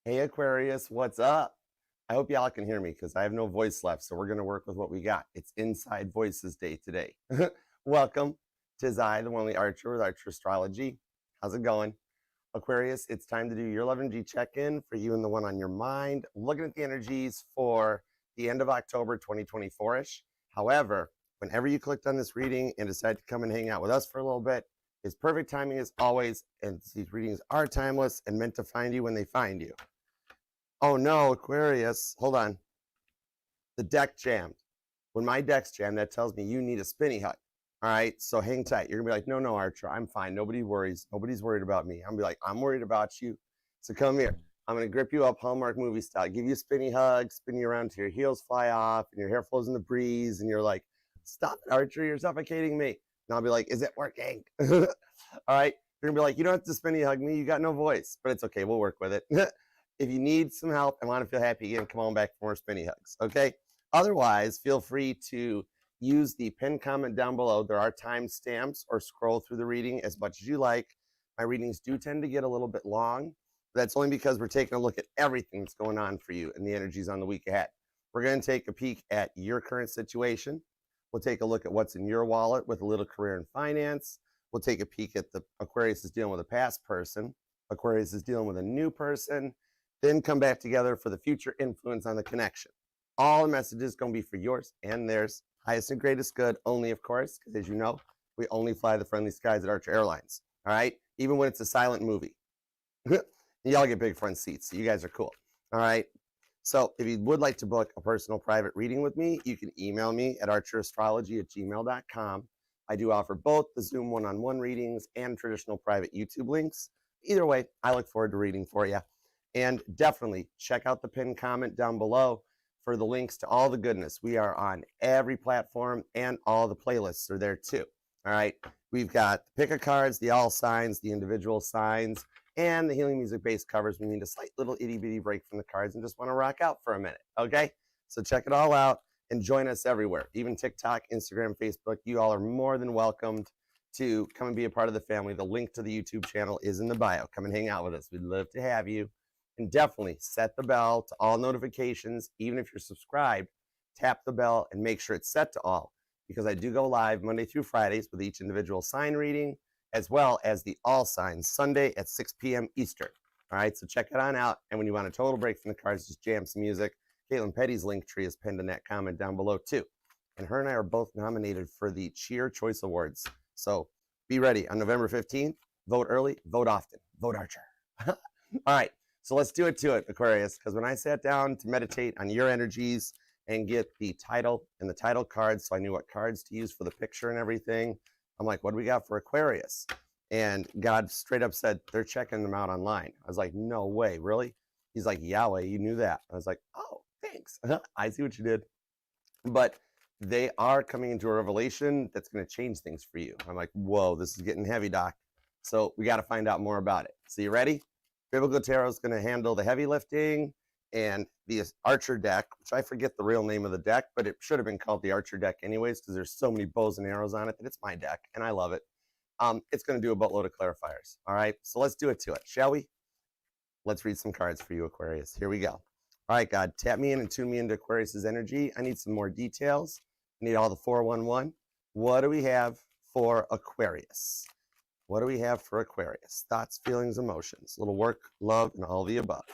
Hey Aquarius, what's up? I hope y'all can hear me because I have no voice left, so we're going to work with what we got. It's Inside Voices Day today. Welcome. 'Tis I, the one only Archer with Archer Astrology. How's it going? Aquarius, it's time to do your love energy check-in for you and the one on your mind. Looking at the energies for the end of October 2024-ish. However, whenever you clicked on this reading and decided to come and hang out with us for a little bit, it's perfect timing as always, and these readings are timeless and meant to find you when they find you. Oh no, Aquarius, hold on. The deck jammed. When my deck's jammed, that tells me you need a spinny hug. All right, so hang tight. You're gonna be like, no, Archer, I'm fine. Nobody worries. Nobody's worried about me. I'm gonna be like, I'm worried about you. So come here. I'm gonna grip you up Hallmark movie style, give you a spinny hug, spin you around till your heels fly off and your hair flows in the breeze, and you're like, stop it, Archer, you're suffocating me. And I'll be like, is it working? All right. You're gonna be like, you don't have to spinny hug me, you got no voice, but it's okay, we'll work with it. If you need some help and want to feel happy again, come on back for more spinny hugs, okay? Otherwise, feel free to use the pinned comment down below. There are timestamps, or scroll through the reading as much as you like. My readings do tend to get a little bit long, but that's only because we're taking a look at everything that's going on for you and the energies on the week ahead. We're going to take a peek at your current situation. We'll take a look at what's in your wallet with a little career and finance. We'll take a peek at the Aquarius is dealing with a past person. Aquarius is dealing with a new person. Then come back together for the future influence on the connection. All the messages going to be for yours and theirs. Highest and greatest good only, of course, because as you know, we only fly the friendly skies at Archer Airlines. All right? Even when it's a silent movie. Y'all get big front seats, so you guys are cool. All right? So if you would like to book a personal private reading with me, you can email me at archerastrology@gmail.com. I do offer both the Zoom one-on-one readings and traditional private YouTube links. Either way, I look forward to reading for you. And definitely check out the pinned comment down below for the links to all the goodness. We are on every platform, and all the playlists are there too. All right. We've got the pick of cards, the all signs, the individual signs, and the healing music based covers. We need a slight little itty bitty break from the cards and just want to rock out for a minute. Okay. So check it all out and join us everywhere. Even TikTok, Instagram, Facebook. You all are more than welcomed to come and be a part of the family. The link to the YouTube channel is in the bio. Come and hang out with us. We'd love to have you. And definitely set the bell to all notifications. Even if you're subscribed, tap the bell and make sure it's set to all, because I do go live Monday through Fridays with each individual sign reading, as well as the all signs Sunday at 6 p.m. Eastern. All right, so check it on out. And when you want a total break from the cards, just jam some music. Caitlin Petty's link tree is pinned in that comment down below too. And her and I are both nominated for the Cheer Choice Awards. So be ready on November 15th. Vote early, vote often, vote Archer. All right. So let's do it to it, Aquarius, because when I sat down to meditate on your energies and get the title and the title cards, so I knew what cards to use for the picture and everything, I'm like, what do we got for Aquarius? And God straight up said, they're checking them out online. I was like, no way, really? He's like, Yahweh, you knew that. I was like, oh, thanks. I see what you did. But they are coming into a revelation that's going to change things for you. I'm like, whoa, this is getting heavy, Doc. So we got to find out more about it. So you ready? Biblical Tarot is going to handle the heavy lifting, and the Archer deck, which I forget the real name of the deck, but it should have been called the Archer deck anyways, because there's so many bows and arrows on it that it's my deck, and I love it. It's going to do a boatload of clarifiers. All right, so let's do it to it, shall we? Let's read some cards for you, Aquarius. Here we go. All right, God, tap me in and tune me into Aquarius's energy. I need some more details. I need all the 411. What do we have for Aquarius? What do we have for Aquarius? Thoughts, feelings, emotions, little work, love, and all the above.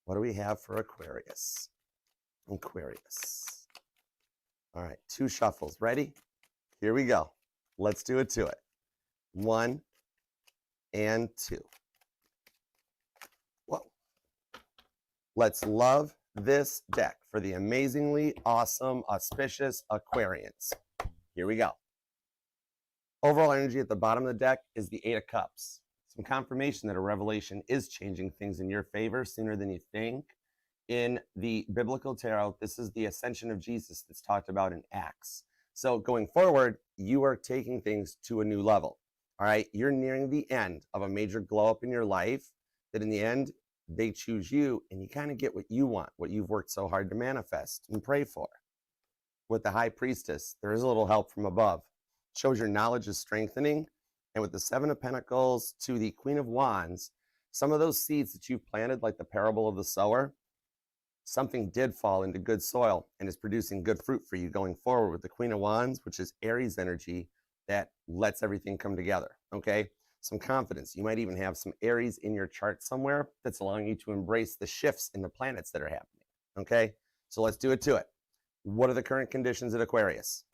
What do we have for Aquarius? Aquarius. All right, 2 shuffles. Ready? Here we go. Let's do it to it. 1 and 2. Whoa. Let's love this deck for the amazingly awesome, auspicious Aquarians. Here we go. Overall energy at the bottom of the deck is the 8 of Cups. Some confirmation that a revelation is changing things in your favor sooner than you think. In the Biblical Tarot, this is the ascension of Jesus that's talked about in Acts. So going forward, you are taking things to a new level. All right, you're nearing the end of a major glow up in your life that in the end, they choose you and you kind of get what you want, what you've worked so hard to manifest and pray for. With the High Priestess, there is a little help from above. Shows your knowledge is strengthening. And with the 7 of Pentacles to the Queen of Wands, some of those seeds that you've planted, like the parable of the sower, something did fall into good soil and is producing good fruit for you going forward with the Queen of Wands, which is Aries energy that lets everything come together, okay? Some confidence. You might even have some Aries in your chart somewhere that's allowing you to embrace the shifts in the planets that are happening, okay? So let's do it to it. What are the current conditions at Aquarius?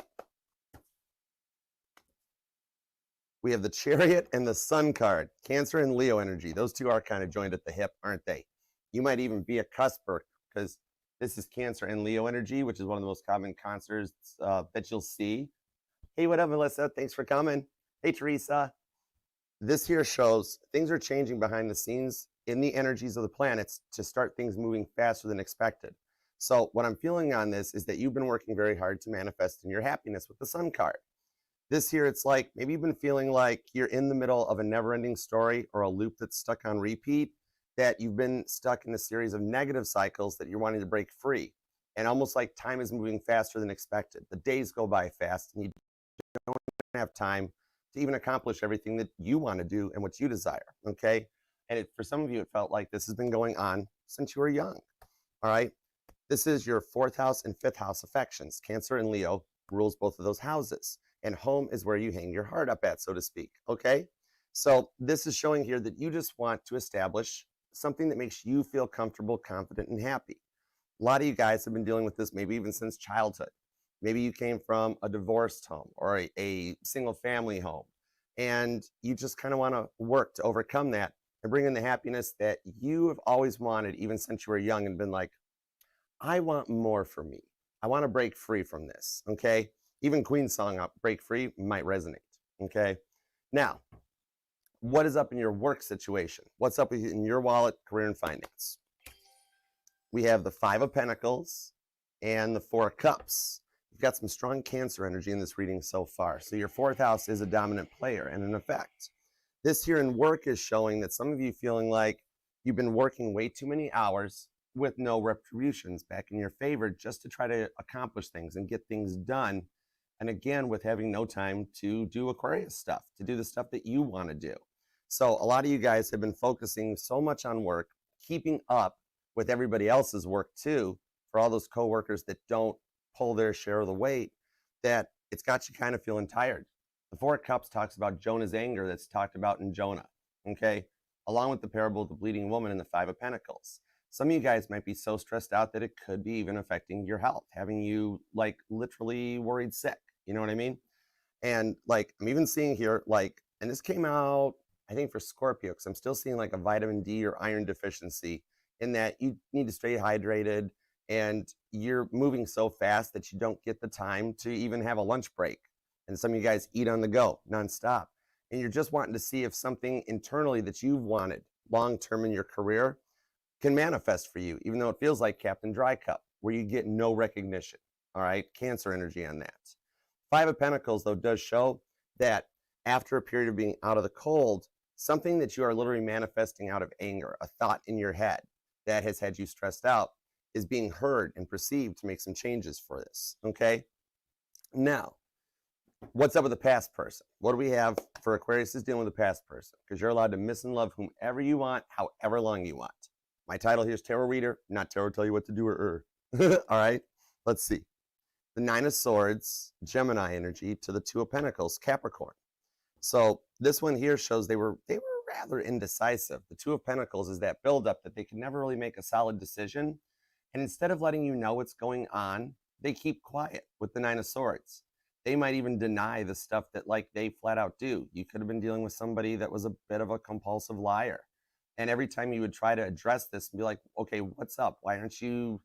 We have the Chariot and the Sun card, Cancer and Leo energy. Those two are kind of joined at the hip, aren't they? You might even be a cusper because this is Cancer and Leo energy, which is one of the most common concerts that you'll see. Hey, what up, Melissa? Thanks for coming. Hey, Teresa. This here shows things are changing behind the scenes in the energies of the planets to start things moving faster than expected. So what I'm feeling on this is that you've been working very hard to manifest in your happiness with the Sun card. This here, it's like maybe you've been feeling like you're in the middle of a never-ending story or a loop that's stuck on repeat, that you've been stuck in a series of negative cycles that you're wanting to break free. And almost like time is moving faster than expected. The days go by fast and you don't have time to even accomplish everything that you want to do and what you desire, okay? And for some of you, it felt like this has been going on since you were young, all right? This is your 4th house and 5th house affections. Cancer and Leo rules both of those houses. And home is where you hang your heart up at, so to speak, okay? So this is showing here that you just want to establish something that makes you feel comfortable, confident, and happy. A lot of you guys have been dealing with this maybe even since childhood. Maybe you came from a divorced home or a single family home, and you just kind of want to work to overcome that and bring in the happiness that you have always wanted, even since you were young, and been like, I want more for me. I want to break free from this, okay? Even Queen's song, Break Free, might resonate, okay? Now, what is up in your work situation? What's up in your wallet, career, and finance? We have the 5 of Pentacles and the 4 of Cups. You've got some strong Cancer energy in this reading so far. So your 4th house is a dominant player and an effect. This here in work is showing that some of you feeling like you've been working way too many hours with no retributions back in your favor just to try to accomplish things and get things done. And again, with having no time to do Aquarius stuff, to do the stuff that you want to do. So a lot of you guys have been focusing so much on work, keeping up with everybody else's work too, for all those coworkers that don't pull their share of the weight, that it's got you kind of feeling tired. The 4 of Cups talks about Jonah's anger that's talked about in Jonah, okay? Along with the parable of the bleeding woman and the 5 of Pentacles. Some of you guys might be so stressed out that it could be even affecting your health, having you like literally worried sick. You know what I mean? And like, I'm even seeing here, like, and this came out, I think for Scorpio, because I'm still seeing like a vitamin D or iron deficiency, in that you need to stay hydrated and you're moving so fast that you don't get the time to even have a lunch break. And some of you guys eat on the go nonstop. And you're just wanting to see if something internally that you've wanted long-term in your career can manifest for you, even though it feels like Captain Dry Cup, where you get no recognition, all right? Cancer energy on that. 5 of Pentacles, though, does show that after a period of being out of the cold, something that you are literally manifesting out of anger, a thought in your head that has had you stressed out, is being heard and perceived to make some changes for this, okay? Now, what's up with the past person? What do we have for Aquarius is dealing with the past person? Because you're allowed to miss and love whomever you want, however long you want. My title here is Tarot Reader, not Tarot Tell You What to Do or all right, let's see. The 9 of Swords, Gemini energy, to the 2 of Pentacles, Capricorn. So this one here shows they were rather indecisive. The 2 of Pentacles is that buildup that they can never really make a solid decision. And instead of letting you know what's going on, they keep quiet with the 9 of Swords. They might even deny the stuff that like they flat out do. You could have been dealing with somebody that was a bit of a compulsive liar. And every time you would try to address this and be like, okay, what's up? Why aren't you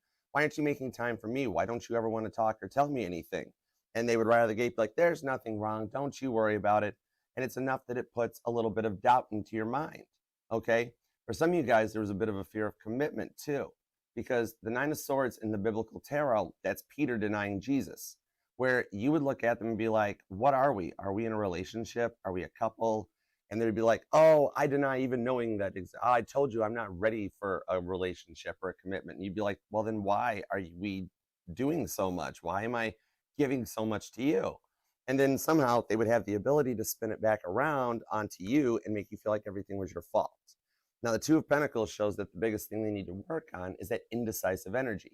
making time for me? Why don't you ever want to talk or tell me anything? And they would right out of the gate be like, there's nothing wrong. Don't you worry about it. And it's enough that it puts a little bit of doubt into your mind, okay? For some of you guys, there was a bit of a fear of commitment too, because the 9 of Swords in the biblical tarot, that's Peter denying Jesus, where you would look at them and be like, what are we? Are we in a relationship? Are we a couple? And they'd be like, oh, I deny even knowing that. I told you I'm not ready for a relationship or a commitment. And you'd be like, well, then why are we doing so much? Why am I giving so much to you? And then somehow they would have the ability to spin it back around onto you and make you feel like everything was your fault. Now, the Two of Pentacles shows that the biggest thing they need to work on is that indecisive energy,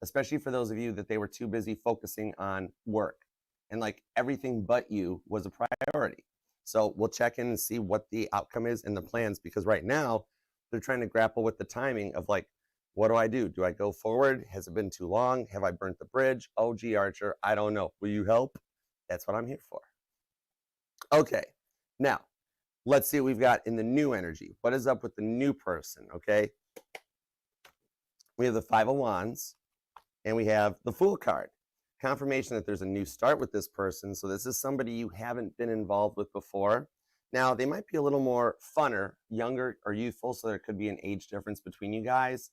especially for those of you that they were too busy focusing on work and like everything but you was a priority. So we'll check in and see what the outcome is and the plans, because right now they're trying to grapple with the timing of like, what do I do? Do I go forward? Has it been too long? Have I burnt the bridge? Oh, gee, Archer, I don't know. Will you help? That's what I'm here for. Okay, now let's see what we've got in the new energy. What is up with the new person, okay? We have the Five of Wands, and we have the Fool card. Confirmation that there's a new start with this person. So this is somebody you haven't been involved with before. Now, they might be a little more funner, younger, or youthful, so there could be an age difference between you guys.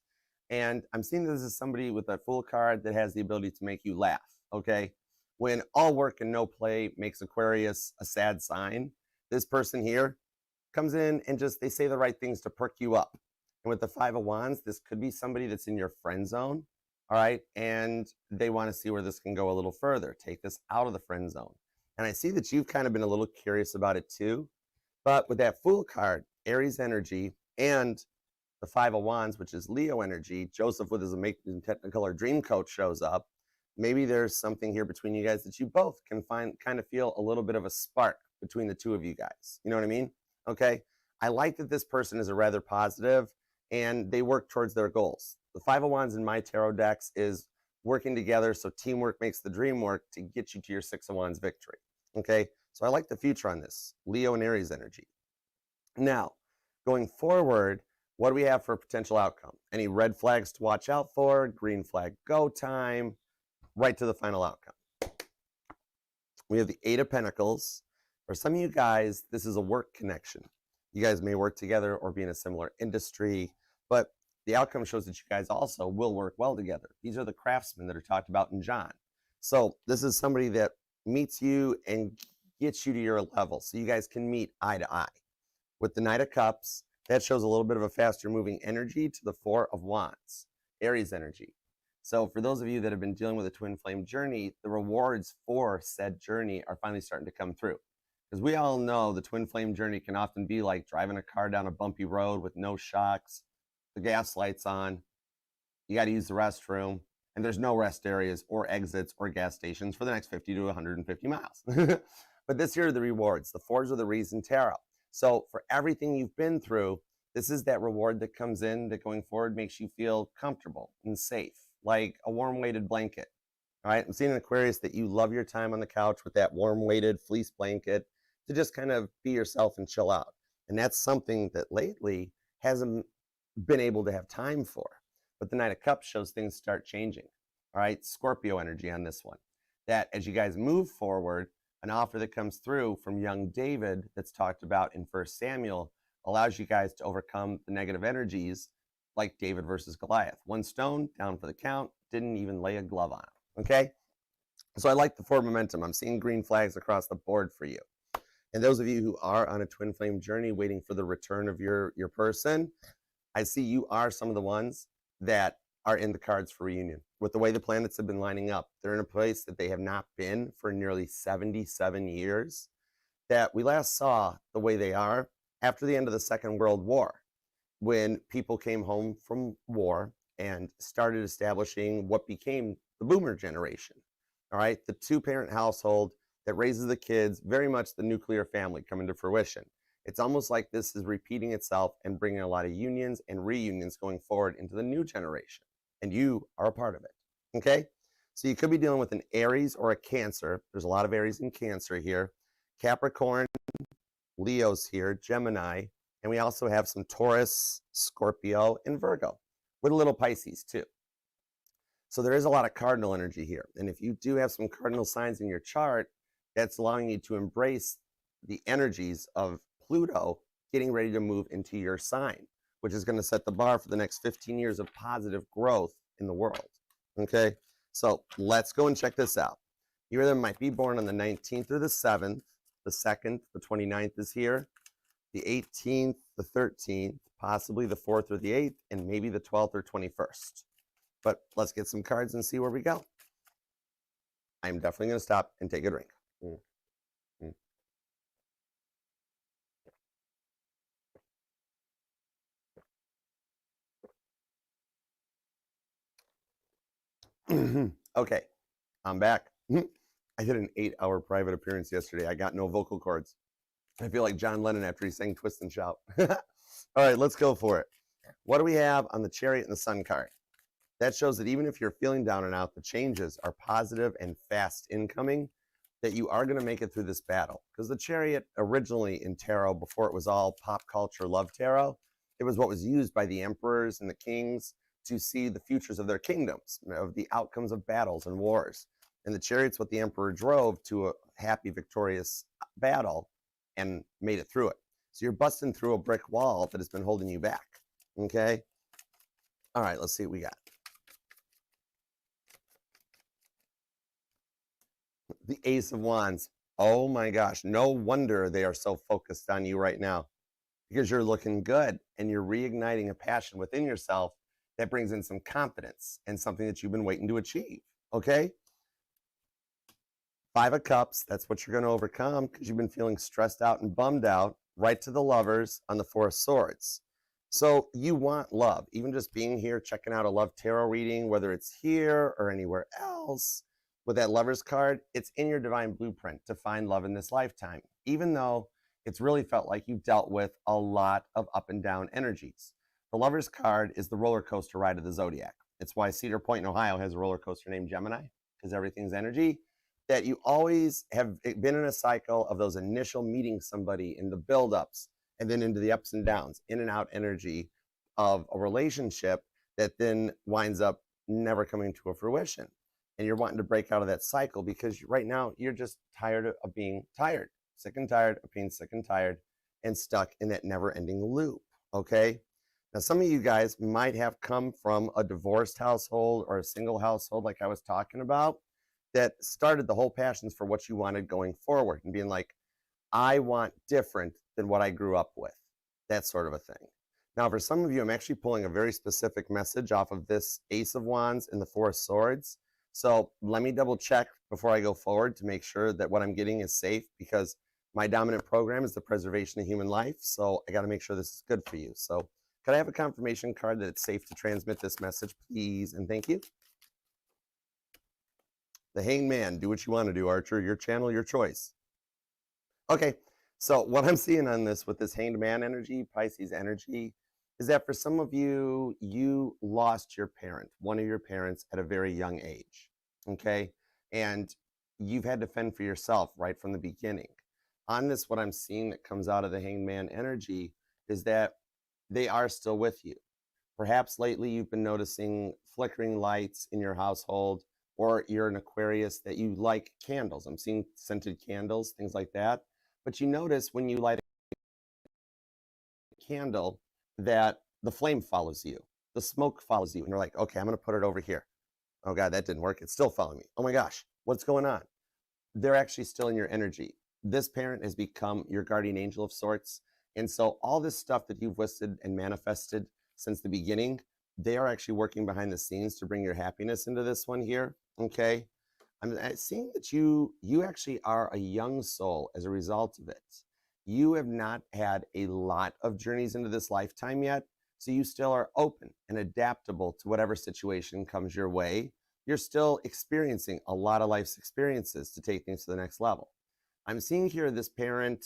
And I'm seeing this as somebody with that Fool card that has the ability to make you laugh, okay? When all work and no play makes Aquarius a sad sign, this person here comes in and just, they say the right things to perk you up. And with the Five of Wands, this could be somebody that's in your friend zone, all right? And they want to see where this can go a little further, take this out of the friend zone. And I see that you've kind of been a little curious about it too. But with that Fool card, Aries energy, and the Five of Wands, which is Leo energy, Joseph with his amazing Technicolor dream coach shows up. Maybe there's something here between you guys that you both can kind of feel a little bit of a spark between the two of you guys. You know what I mean? Okay. I like that this person is a rather positive and they work towards their goals. The Five of Wands in my tarot decks is working together, so teamwork makes the dream work to get you to your Six of Wands victory. Okay. So I like the future on this, Leo and Aries energy. Now, going forward, what do we have for a potential outcome? Any red flags to watch out for? Green flag go time? Right to the final outcome. We have the Eight of Pentacles. For some of you guys, this is a work connection. You guys may work together or be in a similar industry, but the outcome shows that you guys also will work well together. These are the craftsmen that are talked about in John. So this is somebody that meets you and gets you to your level, so you guys can meet eye to eye. With the Knight of Cups, that shows a little bit of a faster moving energy to the Four of Wands, Aries energy. So for those of you that have been dealing with a twin flame journey, the rewards for said journey are finally starting to come through. Because we all know the twin flame journey can often be like driving a car down a bumpy road with no shocks, the gas lights on, you got to use the restroom, and there's no rest areas or exits or gas stations for the next 50 to 150 miles. But this here are the rewards. The fours are the reason tarot. So for everything you've been through, this is that reward that comes in that going forward makes you feel comfortable and safe, like a warm weighted blanket. All right, I'm seeing in Aquarius that you love your time on the couch with that warm weighted fleece blanket to just kind of be yourself and chill out. And that's something that lately hasn't been able to have time for. But the Knight of Cups shows things start changing. All right, Scorpio energy on this one. That as you guys move forward, an offer that comes through from young David that's talked about in 1 Samuel allows you guys to overcome the negative energies like David versus Goliath. One stone, down for the count, didn't even lay a glove on him, okay? So I like the forward momentum. I'm seeing green flags across the board for you. And those of you who are on a twin flame journey waiting for the return of your person, I see you are some of the ones that are in the cards for reunion. With the way the planets have been lining up, they're in a place that they have not been for nearly 77 years, that we last saw the way they are after the end of the Second World War, when people came home from war and started establishing what became the boomer generation. All right, the two-parent household that raises the kids, very much the nuclear family coming to fruition. It's almost like this is repeating itself and bringing a lot of unions and reunions going forward into the new generation. And you are a part of it, okay? So you could be dealing with an Aries or a Cancer. There's a lot of Aries and Cancer here. Capricorn, Leo's here, Gemini, and we also have some Taurus, Scorpio, and Virgo, with a little Pisces too. So there is a lot of cardinal energy here. And if you do have some cardinal signs in your chart, that's allowing you to embrace the energies of Pluto getting ready to move into your sign, which is going to set the bar for the next 15 years of positive growth in the world. Okay, so let's go and check this out. You either might be born on the 19th or the 7th, the 2nd, the 29th is here, the 18th, the 13th, possibly the 4th or the 8th, and maybe the 12th or 21st. But let's get some cards and see where we go. I'm definitely going to stop and take a drink. Okay, I'm back. I did an 8-hour private appearance yesterday. I got no vocal cords. I feel like John Lennon after he sang Twist and Shout. All right, let's go for it. What do we have on the Chariot and the Sun card? That shows that even if you're feeling down and out, the changes are positive and fast incoming, that you are going to make it through this battle. Because the Chariot originally in tarot, before it was all pop culture love tarot, it was what was used by the emperors and the kings to see the futures of their kingdoms, of the outcomes of battles and wars. And the Chariot's what the emperor drove to a happy, victorious battle and made it through it. So you're busting through a brick wall that has been holding you back. Okay? All right, let's see what we got. The Ace of Wands. Oh my gosh, no wonder they are so focused on you right now, because you're looking good and you're reigniting a passion within yourself that brings in some confidence and something that you've been waiting to achieve. Okay? 5 of Cups, that's what you're going to overcome because you've been feeling stressed out and bummed out. Right to the Lovers on the 4 of Swords. So you want love. Even just being here, checking out a love tarot reading, whether it's here or anywhere else, with that Lovers card, it's in your divine blueprint to find love in this lifetime, even though it's really felt like you've dealt with a lot of up and down energies. The Lovers card is the roller coaster ride of the zodiac. It's why Cedar Point in Ohio has a roller coaster named Gemini, because everything's energy. That you always have been in a cycle of those initial meeting somebody in the buildups and then into the ups and downs, in and out energy of a relationship that then winds up never coming to a fruition. And you're wanting to break out of that cycle because right now you're just tired of being tired, sick and tired of being sick and tired and stuck in that never-ending loop, okay? Now, some of you guys might have come from a divorced household or a single household like I was talking about, that started the whole passions for what you wanted going forward and being like, I want different than what I grew up with, that sort of a thing. Now, for some of you, I'm actually pulling a very specific message off of this Ace of Wands and the 4 of Swords. So let me double check before I go forward to make sure that what I'm getting is safe, because my dominant program is the preservation of human life. So I got to make sure this is good for you. So could I have a confirmation card that it's safe to transmit this message, please? And thank you. The Hanged Man, do what you want to do, Archer. Your channel, your choice. Okay, so what I'm seeing on this with this Hanged Man energy, Pisces energy, is that for some of you, you lost your parent, one of your parents at a very young age, okay? And you've had to fend for yourself right from the beginning. On this, what I'm seeing that comes out of the Hanged Man energy is that they are still with you. Perhaps lately you've been noticing flickering lights in your household, or you're an Aquarius that you like candles. I'm seeing scented candles, things like that. But you notice when you light a candle that the flame follows you, the smoke follows you, and you're like, okay, I'm going to put it over here. Oh God, that didn't work. It's still following me. Oh my gosh, what's going on? They're actually still in your energy. This parent has become your guardian angel of sorts. And so all this stuff that you've listed and manifested since the beginning, they are actually working behind the scenes to bring your happiness into this one here. Okay, I'm seeing that you actually are a young soul as a result of it. You have not had a lot of journeys into this lifetime yet, so you still are open and adaptable to whatever situation comes your way. You're still experiencing a lot of life's experiences to take things to the next level. I'm seeing here this parent,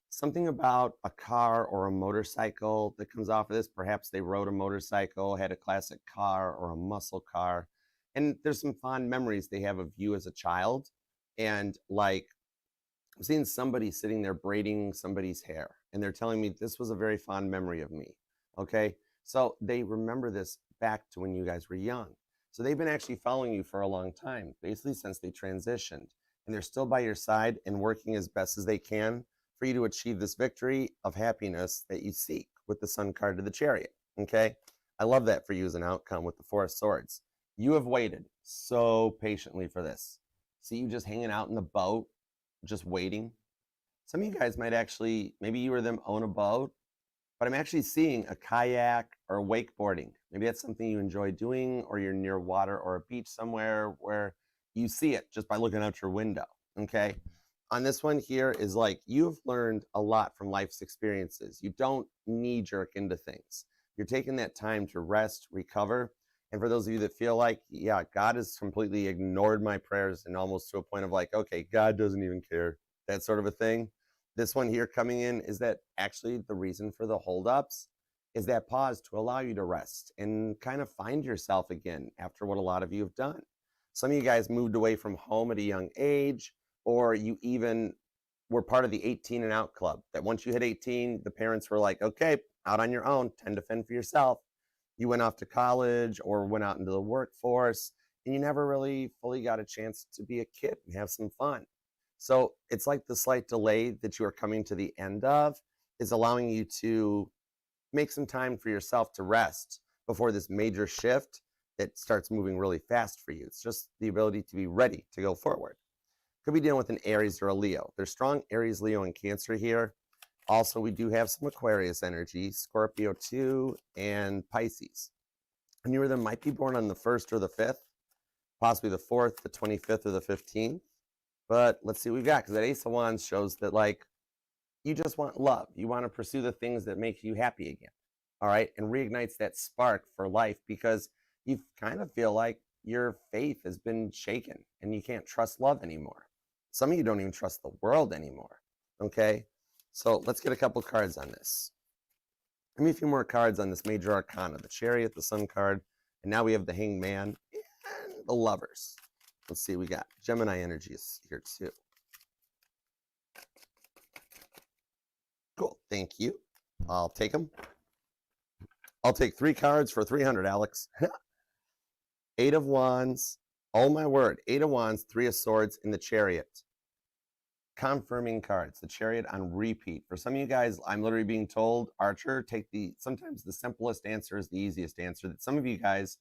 something about a car or a motorcycle that comes off of this. Perhaps they rode a motorcycle, had a classic car or a muscle car. And there's some fond memories they have of you as a child. And like, I'm seeing somebody sitting there braiding somebody's hair, and they're telling me this was a very fond memory of me. Okay. So they remember this back to when you guys were young. So they've been actually following you for a long time, basically since they transitioned. And they're still by your side and working as best as they can for you to achieve this victory of happiness that you seek with the Sun card to the Chariot. Okay. I love that for you as an outcome with the 4 of Swords. You have waited so patiently for this. See you just hanging out in the boat, just waiting. Some of you guys might actually, maybe you or them own a boat, but I'm actually seeing a kayak or wakeboarding. Maybe that's something you enjoy doing, or you're near water or a beach somewhere where you see it just by looking out your window, okay? On this one here is like, you've learned a lot from life's experiences. You don't knee-jerk into things. You're taking that time to rest, recover, And for those of you that feel like, yeah, God has completely ignored my prayers and almost to a point of like, okay, God doesn't even care, that sort of a thing. This one here coming in is that actually the reason for the holdups is that pause to allow you to rest and kind of find yourself again after what a lot of you have done. Some of you guys moved away from home at a young age, or you even were part of the 18 and out club, that once you hit 18, the parents were like, okay, out on your own, tend to fend for yourself. You went off to college or went out into the workforce, and you never really fully got a chance to be a kid and have some fun. So it's like the slight delay that you are coming to the end of is allowing you to make some time for yourself to rest before this major shift that starts moving really fast for you. It's just the ability to be ready to go forward. Could be dealing with an Aries or a Leo. There's strong Aries, Leo, and Cancer here. Also, we do have some Aquarius energy, Scorpio too, and Pisces. And you or them might be born on the 1st or the 5th, possibly the 4th, the 25th, or the 15th. But let's see what we've got, because that Ace of Wands shows that, like, you just want love. You want to pursue the things that make you happy again, all right? And reignites that spark for life, because you kind of feel like your faith has been shaken and you can't trust love anymore. Some of you don't even trust the world anymore, okay? So let's get a couple cards on this. Give me a few more cards on this major arcana, the Chariot, the Sun card, and now we have the Hanged Man and the Lovers. Let's see, we got Gemini energies here too. Cool, thank you. I'll take them. I'll take 3 cards for 300, Alex. 8 of Wands. Oh my word, 8 of Wands, 3 of Swords, and the Chariot. Confirming cards, the Chariot on repeat. For some of you guys, I'm literally being told, Archer, sometimes the simplest answer is the easiest answer, that some of you guys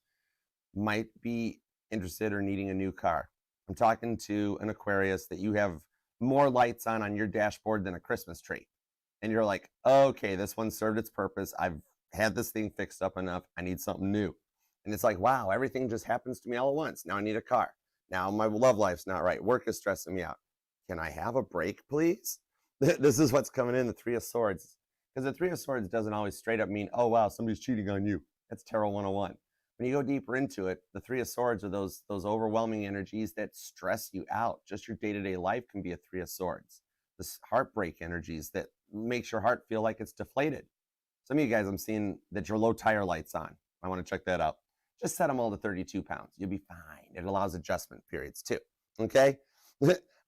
might be interested or needing a new car. I'm talking to an Aquarius that you have more lights on your dashboard than a Christmas tree. And you're like, okay, this one served its purpose. I've had this thing fixed up enough. I need something new. And it's like, wow, everything just happens to me all at once. Now I need a car. Now my love life's not right. Work is stressing me out. Can I have a break, please? This is what's coming in, the 3 of Swords. Because the 3 of Swords doesn't always straight up mean, oh, wow, somebody's cheating on you. That's Tarot 101. When you go deeper into it, the 3 of Swords are those overwhelming energies that stress you out. Just your day-to-day life can be a 3 of Swords. This heartbreak energies that makes your heart feel like it's deflated. Some of you guys, I'm seeing that your low tire light's on. I want to check that out. Just set them all to 32 pounds. You'll be fine. It allows adjustment periods too. Okay?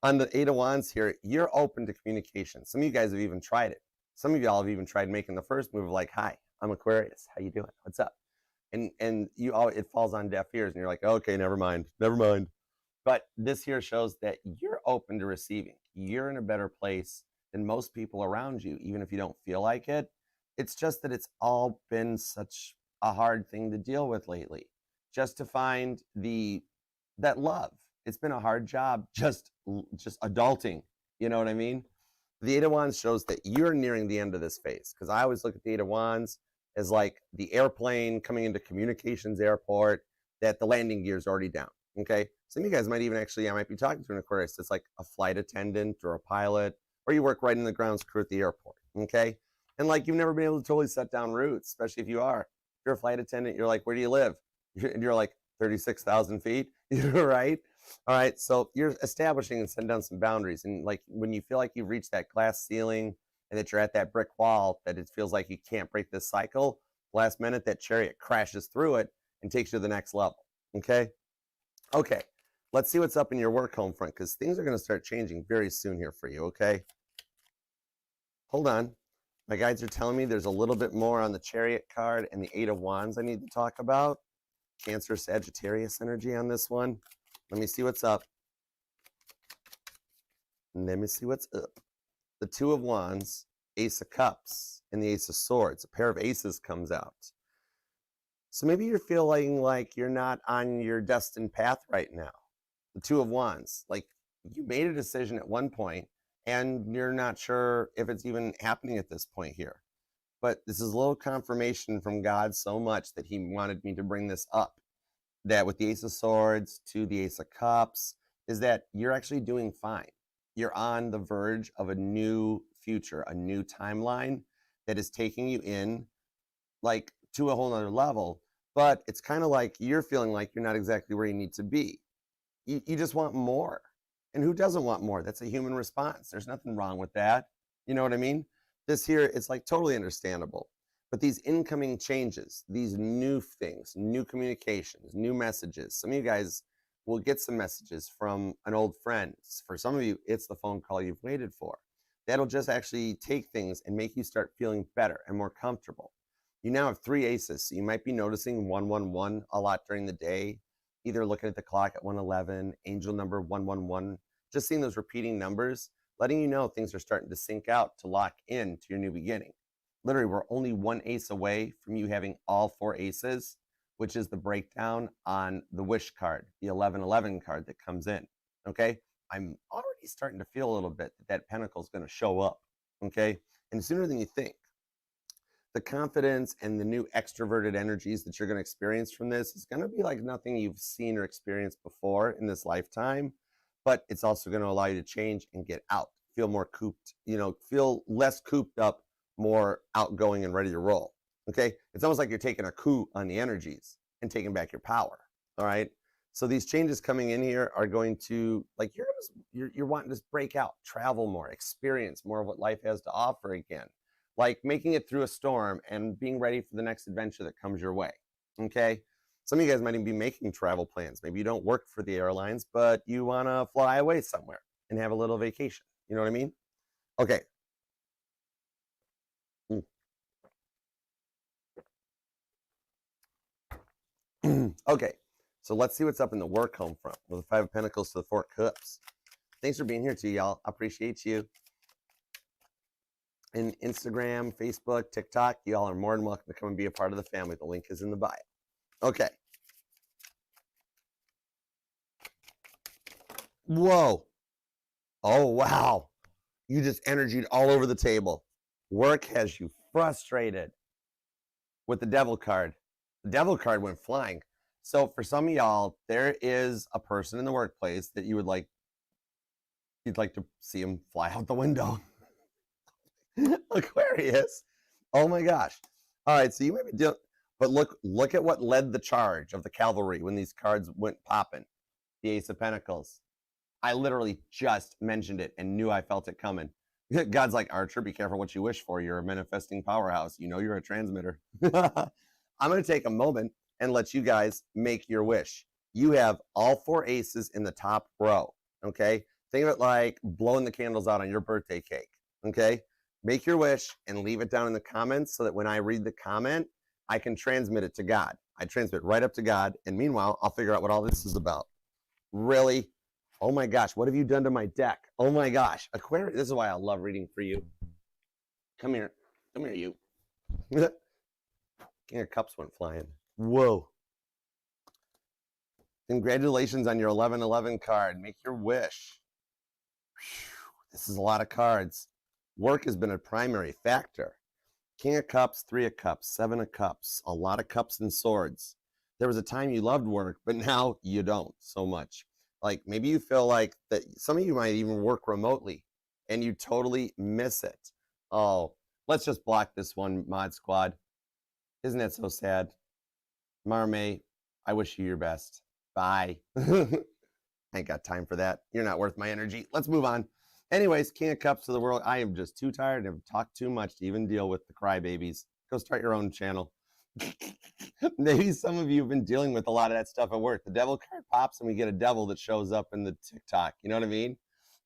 On the 8 of Wands here, you're open to communication. Some of you guys have even tried it. Some of y'all have even tried making the first move of like, hi, I'm Aquarius. How you doing? What's up? And it falls on deaf ears and you're like, okay, never mind. But this here shows that you're open to receiving. You're in a better place than most people around you, even if you don't feel like it. It's just that it's all been such a hard thing to deal with lately. Just to find that love. It's been a hard job just adulting. You know what I mean? The 8 of Wands shows that you're nearing the end of this phase. Because I always look at the 8 of Wands as like the airplane coming into communications airport, that the landing gear is already down. Okay? Some of you guys might even I might be talking to an Aquarius that's like a flight attendant or a pilot, or you work right in the grounds crew at the airport. Okay? And like you've never been able to totally set down roots, especially if you are. If you're a flight attendant, you're like, where do you live? You're like 36,000 feet, right? All right, so you're establishing and setting down some boundaries. And like when you feel like you've reached that glass ceiling and that you're at that brick wall, that it feels like you can't break this cycle, last minute that Chariot crashes through it and takes you to the next level, okay? Okay, let's see what's up in your work home front, because things are going to start changing very soon here for you, okay? Hold on. My guides are telling me there's a little bit more on the Chariot card and the 8 of Wands I need to talk about. Cancer, Sagittarius energy on this one. Let me see what's up. Let me see what's up. The 2 of Wands, Ace of Cups, and the Ace of Swords. A pair of aces comes out. So maybe you're feeling like you're not on your destined path right now. The 2 of Wands, like you made a decision at one point and you're not sure if it's even happening at this point here. But this is a little confirmation from God so much that he wanted me to bring this up. That with the Ace of Swords to the Ace of Cups is that you're actually doing fine. You're on the verge of a new future, a new timeline that is taking you in like to a whole nother level. but it's kind of like you're feeling like you're not exactly where you need to be. You just want more. And who doesn't want more? That's a human response. There's nothing wrong with that. You know what I mean? This here, it's like totally understandable. But these incoming changes, these new things, new communications, new messages, some of you guys will get some messages from an old friend. For some of you, it's the phone call you've waited for. That'll just actually take things and make you start feeling better and more comfortable. You now have 3 aces, so you might be noticing 111 a lot during the day, either looking at the clock at 111, angel number 111, just seeing those repeating numbers, letting you know things are starting to sync out to lock in to your new beginning. Literally, we're only 1 ace away from you having all 4 aces, which is the breakdown on the wish card, the 1111 card that comes in, okay? I'm already starting to feel a little bit that pentacle is going to show up, okay? And sooner than you think. The confidence and the new extroverted energies that you're going to experience from this is going to be like nothing you've seen or experienced before in this lifetime, but it's also going to allow you to change and get out, feel more cooped, feel less cooped up, more outgoing and ready to roll. Okay, it's almost like you're taking a coup on the energies and taking back your power. All right, so these changes coming in here are going to, like, you're wanting to break out, travel more, experience more of what life has to offer again, like making it through a storm and being ready for the next adventure that comes your way. Okay, some of you guys might even be making travel plans. Maybe you don't work for the airlines, but you want to fly away somewhere and have a little vacation. You know what I mean? Okay. Okay, so let's see what's up in the work home front with the 5 of Pentacles to the 4 of Cups. Thanks for being here too, y'all. I appreciate you. In Instagram, Facebook, TikTok, y'all are more than welcome to come and be a part of the family. The link is in the bio. Okay. Whoa. Oh, wow. You just energied all over the table. Work has you frustrated with the Devil card. The Devil card went flying. So for some of y'all, there is a person in the workplace that you'd like to see him fly out the window. Aquarius. Oh my gosh. All right, so you might be dealing, but look at what led the charge of the cavalry when these cards went popping. The Ace of Pentacles. I literally just mentioned it and knew I felt it coming. God's like, Archer, be careful what you wish for. You're a manifesting powerhouse. You know you're a transmitter. I'm going to take a moment and let you guys make your wish. You have all 4 aces in the top row, okay? Think of it like blowing the candles out on your birthday cake, okay? Make your wish and leave it down in the comments so that when I read the comment, I can transmit it to God. I transmit right up to God, and meanwhile, I'll figure out what all this is about. Really? Oh my gosh, what have you done to my deck? Oh my gosh, Aquarius, this is why I love reading for you. Come here, you. King of Cups went flying. Whoa. Congratulations on your 1111 card. Make your wish. Whew, this is a lot of cards. Work has been a primary factor. King of Cups, 3 of Cups, 7 of Cups, a lot of cups and swords. There was a time you loved work, but now you don't so much. Like maybe you feel like that some of you might even work remotely and you totally miss it. Oh, let's just block this one, Mod Squad. Isn't that so sad? Marme, I wish you your best. Bye. I ain't got time for that. You're not worth my energy. Let's move on. Anyways, King of Cups to the world. I am just too tired and have talked too much to even deal with the crybabies. Go start your own channel. Maybe some of you have been dealing with a lot of that stuff at work. The Devil card pops and we get a devil that shows up in the TikTok. You know what I mean?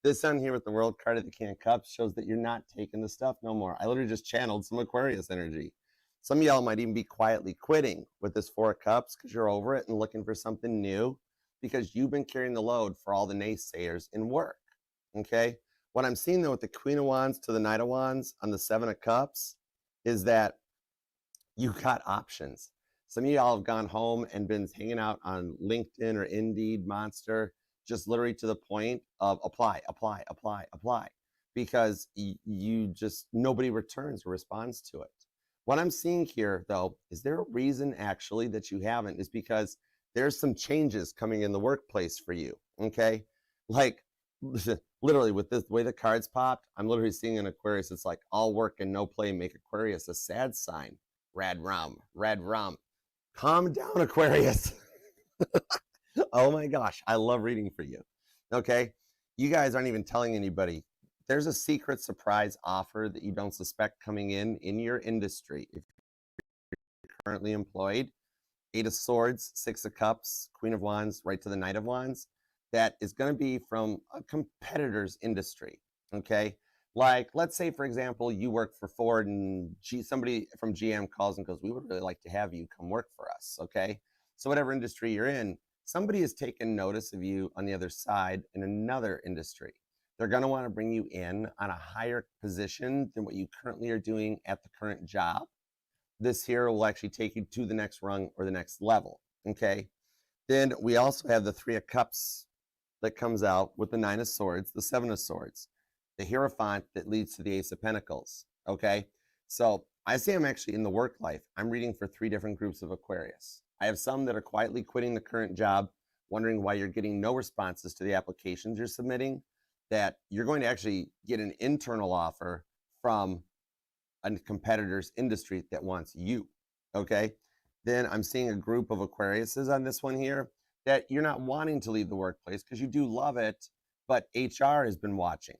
This on here with the World card of the King of Cups shows that you're not taking the stuff no more. I literally just channeled some Aquarius energy. Some of y'all might even be quietly quitting with this 4 of Cups because you're over it and looking for something new because you've been carrying the load for all the naysayers in work, okay? What I'm seeing, though, with the Queen of Wands to the Knight of Wands on the 7 of Cups is that you got options. Some of y'all have gone home and been hanging out on LinkedIn or Indeed, Monster, just literally to the point of apply, because you just, nobody returns or responds to it. What I'm seeing here, though, is there a reason actually that you haven't is because there's some changes coming in the workplace for you, okay? Like, literally with this way the cards popped, I'm literally seeing an Aquarius. It's like all work and no play make Aquarius a sad sign. Rad rum. Calm down, Aquarius. Oh my gosh, I love reading for you. Okay, you guys aren't even telling anybody. There's a secret surprise offer that you don't suspect coming in your industry. If you're currently employed, 8 of Swords, 6 of Cups, Queen of Wands, right to the Knight of Wands, that is going to be from a competitor's industry, okay? Like, let's say, for example, you work for Ford and somebody from GM calls and goes, we would really like to have you come work for us, okay? So whatever industry you're in, somebody has taken notice of you on the other side in another industry. They're going to want to bring you in on a higher position than what you currently are doing at the current job. This here will actually take you to the next rung or the next level, okay? Then we also have the 3 of Cups that comes out with the 9 of Swords, the 7 of Swords, the Hierophant that leads to the Ace of Pentacles, okay? So I say I'm actually in the work life. I'm reading for 3 different groups of Aquarius. I have some that are quietly quitting the current job, wondering why you're getting no responses to the applications you're submitting, that you're going to actually get an internal offer from a competitor's industry that wants you, okay? Then I'm seeing a group of Aquariuses on this one here that you're not wanting to leave the workplace because you do love it, but HR has been watching.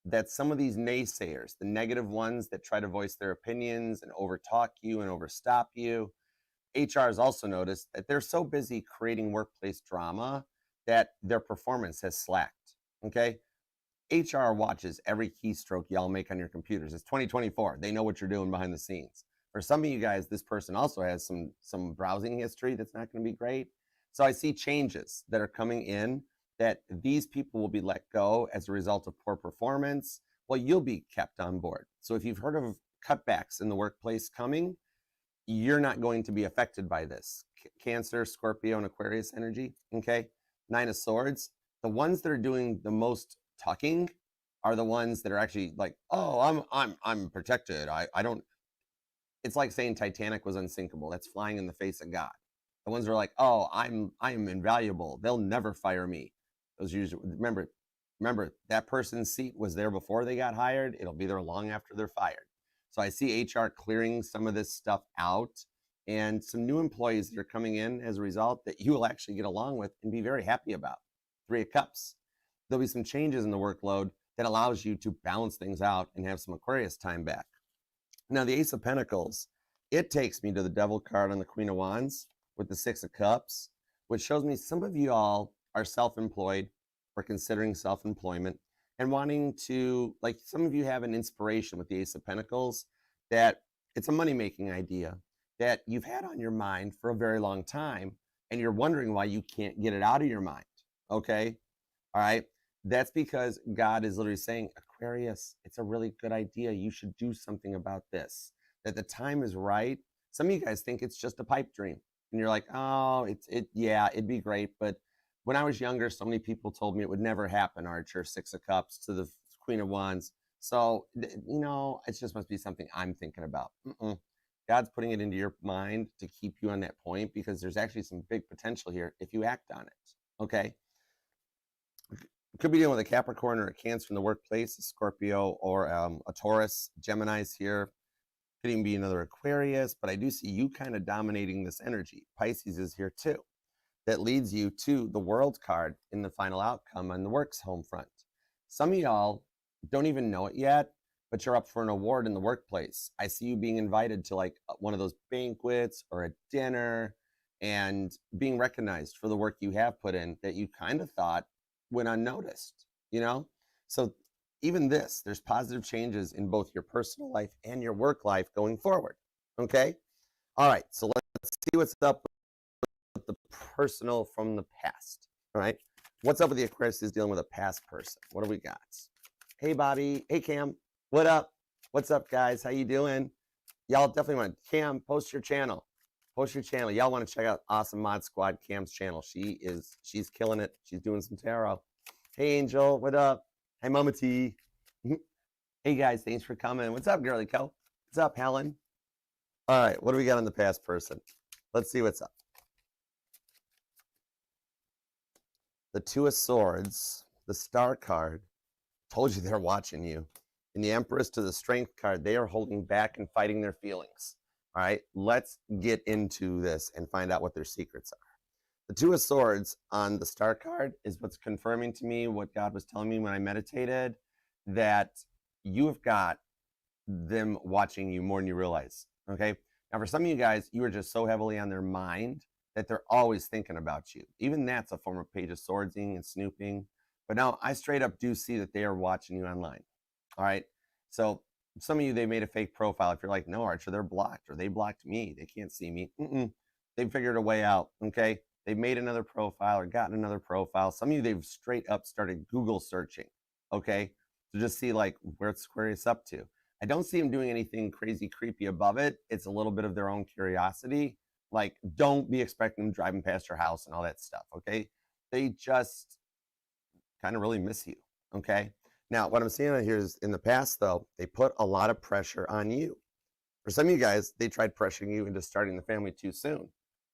That some of these naysayers, the negative ones that try to voice their opinions and overtalk you and overstop you, HR has also noticed that they're so busy creating workplace drama that their performance has slacked, okay? HR watches every keystroke y'all make on your computers. It's 2024. They know what you're doing behind the scenes. For some of you guys, this person also has some browsing history that's not going to be great. So I see changes that are coming in that these people will be let go as a result of poor performance. Well, you'll be kept on board. So if you've heard of cutbacks in the workplace coming, you're not going to be affected by this. Cancer, Scorpio, and Aquarius energy, okay? 9 of Swords. The ones that are doing the most tucking are the ones that are actually like, oh, I'm protected. I don't. It's like saying Titanic was unsinkable. That's flying in the face of God. The ones that are like, oh, I'm invaluable. They'll never fire me. Those usually remember that person's seat was there before they got hired. It'll be there long after they're fired. So I see HR clearing some of this stuff out and some new employees that are coming in as a result that you will actually get along with and be very happy about. 3 of Cups. There'll be some changes in the workload that allows you to balance things out and have some Aquarius time back. Now, the Ace of Pentacles, it takes me to the Devil card on the Queen of Wands with the 6 of Cups, which shows me some of you all are self-employed or considering self-employment and wanting to, like some of you have an inspiration with the Ace of Pentacles that it's a money-making idea that you've had on your mind for a very long time and you're wondering why you can't get it out of your mind, okay? All right? That's because God is literally saying, Aquarius, it's a really good idea. You should do something about this. That the time is right. Some of you guys think it's just a pipe dream. And you're like, oh, yeah, it'd be great. But when I was younger, so many people told me it would never happen, Archer, 6 of Cups to the Queen of Wands. So, you know, it just must be something I'm thinking about. God's putting it into your mind to keep you on that point because there's actually some big potential here if you act on it, okay? Could be dealing with a Capricorn or a Cancer in the workplace, a Scorpio or a Taurus. Gemini's here. Could even be another Aquarius, but I do see you kind of dominating this energy. Pisces is here too. That leads you to the World card in the final outcome on the works home front. Some of y'all don't even know it yet, but you're up for an award in the workplace. I see you being invited to like one of those banquets or a dinner and being recognized for the work you have put in that you kind of thought went unnoticed, you know? So even this, there's positive changes in both your personal life and your work life going forward, okay? All right, so let's see what's up with the personal from the past, all right? What's up with the Aquarius is dealing with a past person? What do we got? Hey, Bobby. Hey, Cam. What up? What's up, guys? How you doing? Y'all definitely want Cam, post your channel. Post your channel. Y'all want to check out Awesome Mod Squad Cam's channel. She's killing it. She's doing some tarot. Hey, Angel. What up? Hey, Mama T. Hey, guys. Thanks for coming. What's up, Girly Co? What's up, Helen? All right. What do we got on the past person? Let's see what's up. The 2 of Swords, the Star card. Told you they're watching you. And the Empress to the Strength card. They are holding back and fighting their feelings. All right, let's get into this and find out what their secrets are. The Two of Swords on the star card is what's confirming to me what God was telling me when I meditated, that you have got them watching you more than you realize. Okay. Now, for some of you guys, you are just so heavily on their mind that they're always thinking about you. Even that's a form of Page of Swordsing and snooping. But now I straight up do see that they are watching you online. All right. So some of you, they made a fake profile. If you're like, no, Archer, they're blocked, or they blocked me, they can't see me. They figured a way out. Okay. They've made another profile or gotten another profile. Some of you, they've straight up started Google searching. Okay. To just see like where's Aquarius up to. I don't see them doing anything crazy creepy above it. It's a little bit of their own curiosity. Like, don't be expecting them driving past your house and all that stuff. Okay. They just kind of really miss you. Okay. Now, what I'm seeing on here is in the past, though, they put a lot of pressure on you. For some of you guys, they tried pressuring you into starting the family too soon,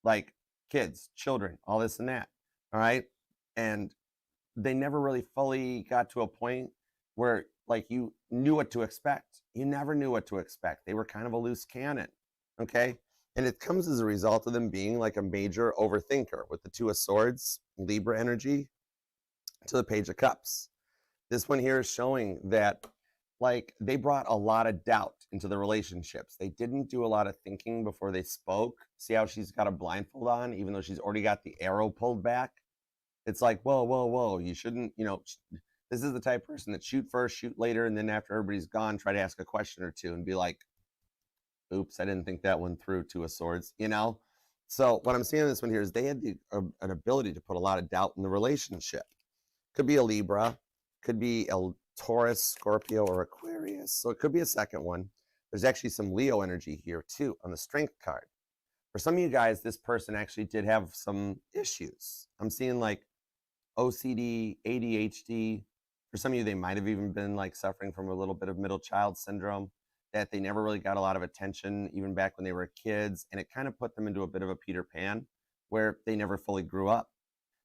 like kids, children, all this and that. All right. And they never really fully got to a point where like you knew what to expect. You never knew what to expect. They were kind of a loose cannon. Okay. And it comes as a result of them being like a major overthinker with the Two of Swords, Libra energy, to the Page of Cups. This one here is showing that like they brought a lot of doubt into the relationships. They didn't do a lot of thinking before they spoke. See how she's got a blindfold on, even though she's already got the arrow pulled back? It's like, whoa, whoa, whoa. You shouldn't, this is the type of person that shoot first, shoot later, and then after everybody's gone, try to ask a question or two and be like, oops, I didn't think that one through, Two of Swords, So what I'm seeing in this one here is they had an ability to put a lot of doubt in the relationship. Could be a Libra, could be a Taurus, Scorpio, or Aquarius. So it could be a second one. There's actually some Leo energy here too on the Strength card. For some of you guys, this person actually did have some issues. I'm seeing like OCD, ADHD. For some of you, they might have even been like suffering from a little bit of middle child syndrome, that they never really got a lot of attention even back when they were kids. And it kind of put them into a bit of a Peter Pan where they never fully grew up.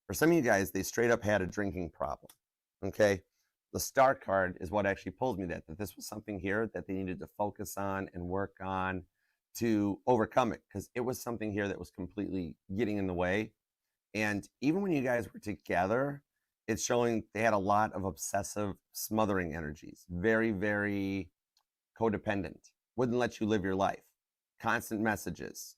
For some of you guys, they straight up had a drinking problem. Okay. The star card is what actually pulls me that this was something here that they needed to focus on and work on to overcome it, because it was something here that was completely getting in the way. And even when you guys were together, it's showing they had a lot of obsessive, smothering energies. Very, very codependent. Wouldn't let you live your life. Constant messages,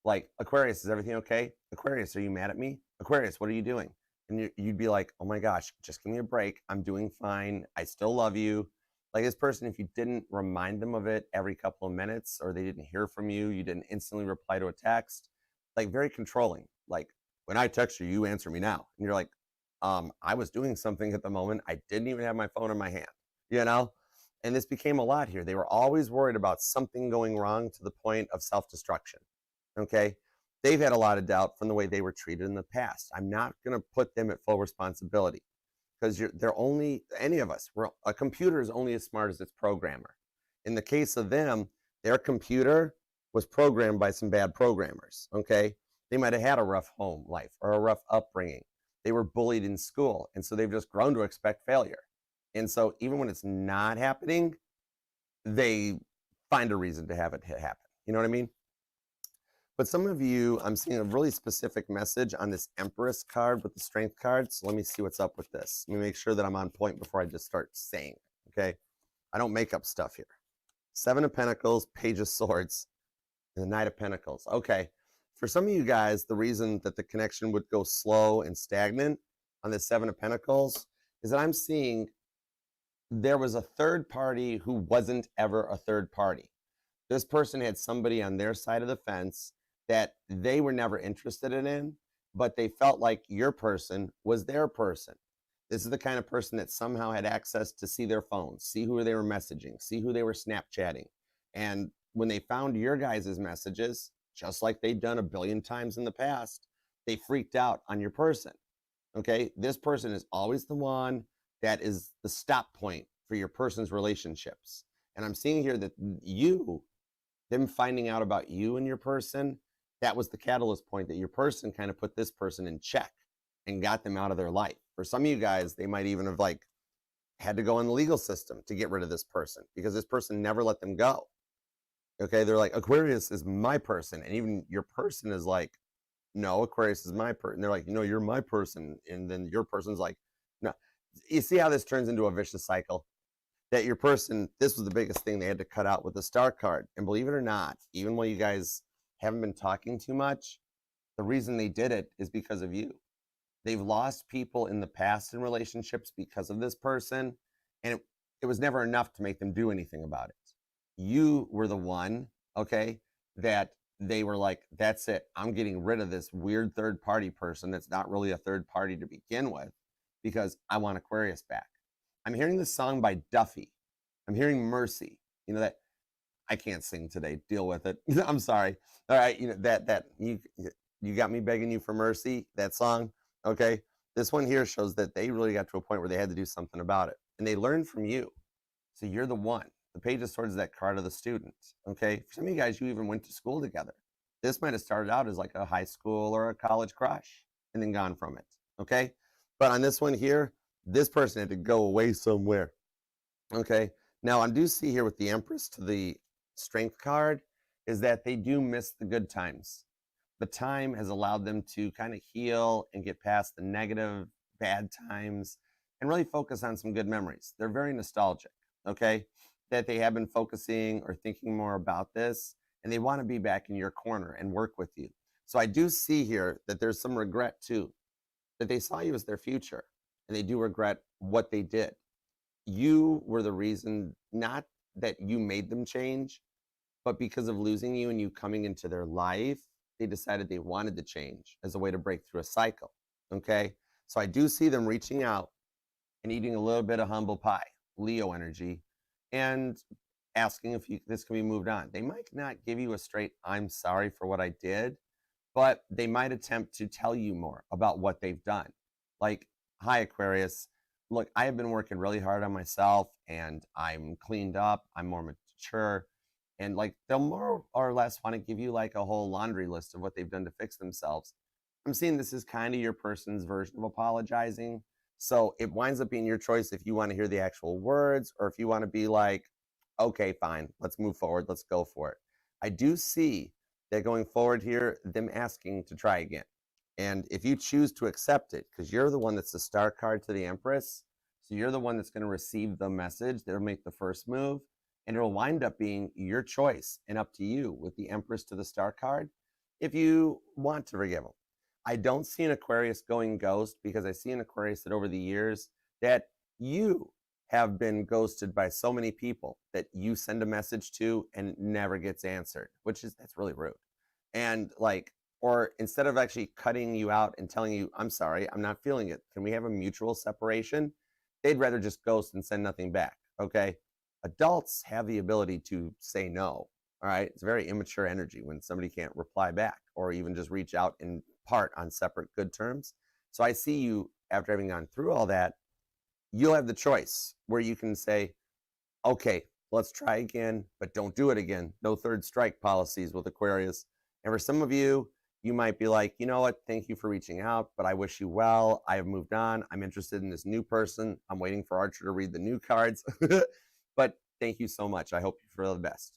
like, Aquarius, is everything okay? Aquarius, are you mad at me? Aquarius, what are you doing? And you'd be like, oh my gosh, just give me a break. I'm doing fine. I still love you. Like this person, if you didn't remind them of it every couple of minutes, or they didn't hear from you, you didn't instantly reply to a text, like very controlling. Like, when I text you, you answer me now. And you're like, I was doing something at the moment. I didn't even have my phone in my hand, And this became a lot here. They were always worried about something going wrong to the point of self-destruction. Okay. They've had a lot of doubt from the way they were treated in the past. I'm not going to put them at full responsibility, because they're only, any of us, a computer is only as smart as its programmer. In the case of them, their computer was programmed by some bad programmers. Okay. They might have had a rough home life or a rough upbringing. They were bullied in school. And so they've just grown to expect failure. And so even when it's not happening, they find a reason to have it happen. You know what I mean? But some of you, I'm seeing a really specific message on this Empress card with the Strength card. So let me see what's up with this. Let me make sure that I'm on point before I just start saying it, okay? I don't make up stuff here. Seven of Pentacles, Page of Swords, and the Knight of Pentacles. Okay, for some of you guys, the reason that the connection would go slow and stagnant on the Seven of Pentacles is that I'm seeing there was a third party who wasn't ever a third party. This person had somebody on their side of the fence that they were never interested in, but they felt like your person was their person. This is the kind of person that somehow had access to see their phones, see who they were messaging, see who they were Snapchatting. And when they found your guys' messages, just like they'd done a billion times in the past, they freaked out on your person. Okay, this person is always the one that is the stop point for your person's relationships. And I'm seeing here that them finding out about you and your person, that was the catalyst point that your person kind of put this person in check and got them out of their life. For some of you guys, they might even have had to go in the legal system to get rid of this person, because this person never let them go. Okay, they're like, Aquarius is my person. And even your person is like, no, Aquarius is my person. They're like, no, you're my person. And then your person's like, no. You see how this turns into a vicious cycle? That your person, this was the biggest thing they had to cut out with the star card. And believe it or not, even while you guys haven't been talking too much, the reason they did it is because of you. They've lost people in the past in relationships because of this person, and it was never enough to make them do anything about it. You were the one, okay, that they were like, that's it. I'm getting rid of this weird third party person that's not really a third party to begin with because I want Aquarius back. I'm hearing this song by Duffy. I'm hearing Mercy. You know that I can't sing today. Deal with it. I'm sorry. All right, you know that you got me begging you for mercy. That song, okay. This one here shows that they really got to a point where they had to do something about it, and they learned from you. So you're the one. The page of swords is that card of the student. Okay, for some of you guys, you even went to school together. This might have started out as like a high school or a college crush, and then gone from it. Okay, but on this one here, this person had to go away somewhere. Okay, now I do see here with the Empress to the Strength card is that they do miss the good times. The time has allowed them to kind of heal and get past the negative, bad times and really focus on some good memories. They're very nostalgic, okay? That they have been focusing or thinking more about this, and they want to be back in your corner and work with you. So I do see here that there's some regret too, that they saw you as their future, and they do regret what they did. You were the reason, not that you made them change, but because of losing you and you coming into their life, they decided they wanted to change as a way to break through a cycle. Okay. So I do see them reaching out and eating a little bit of humble pie, Leo energy, and asking if this can be moved on. They might not give you a straight, I'm sorry for what I did, but they might attempt to tell you more about what they've done. Like, hi, Aquarius. Look, I have been working really hard on myself and I'm cleaned up. I'm more mature. And like, they'll more or less want to give you like a whole laundry list of what they've done to fix themselves. I'm seeing this is kind of your person's version of apologizing. So it winds up being your choice if you want to hear the actual words or if you want to be like, okay, fine, let's move forward. Let's go for it. I do see that going forward here, them asking to try again. And if you choose to accept it, because you're the one that's the star card to the Empress, so you're the one that's going to receive the message, they'll make the first move, and it'll wind up being your choice and up to you with the Empress to the star card if you want to forgive them. I don't see an Aquarius going ghost because I see an Aquarius that over the years that you have been ghosted by so many people that you send a message to and it never gets answered, that's really rude. And like, or instead of actually cutting you out and telling you, I'm sorry, I'm not feeling it, can we have a mutual separation? They'd rather just ghost and send nothing back. Okay. Adults have the ability to say no. All right. It's very immature energy when somebody can't reply back or even just reach out in part on separate good terms. So I see you, after having gone through all that, you'll have the choice where you can say, okay, let's try again, but don't do it again. No third strike policies with Aquarius. And for some of you, you might be like, you know what? Thank you for reaching out, but I wish you well. I have moved on. I'm interested in this new person. I'm waiting for Archer to read the new cards. But thank you so much. I hope you feel the best.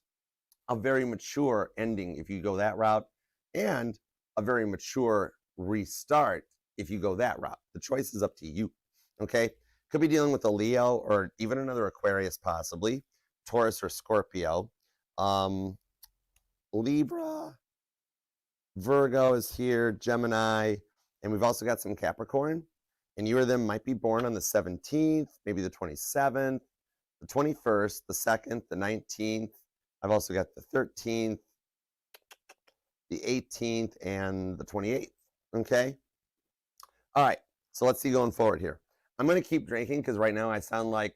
A very mature ending if you go that route, and a very mature restart if you go that route. The choice is up to you. Okay. Could be dealing with a Leo or even another Aquarius, possibly Taurus or Scorpio. Libra, Virgo is here, Gemini, and we've also got some Capricorn. And you or them might be born on the 17th, maybe the 27th, the 21st, the 2nd, the 19th. I've also got the 13th, the 18th, and the 28th. Okay. All right. So let's see going forward here. I'm going to keep drinking because right now I sound like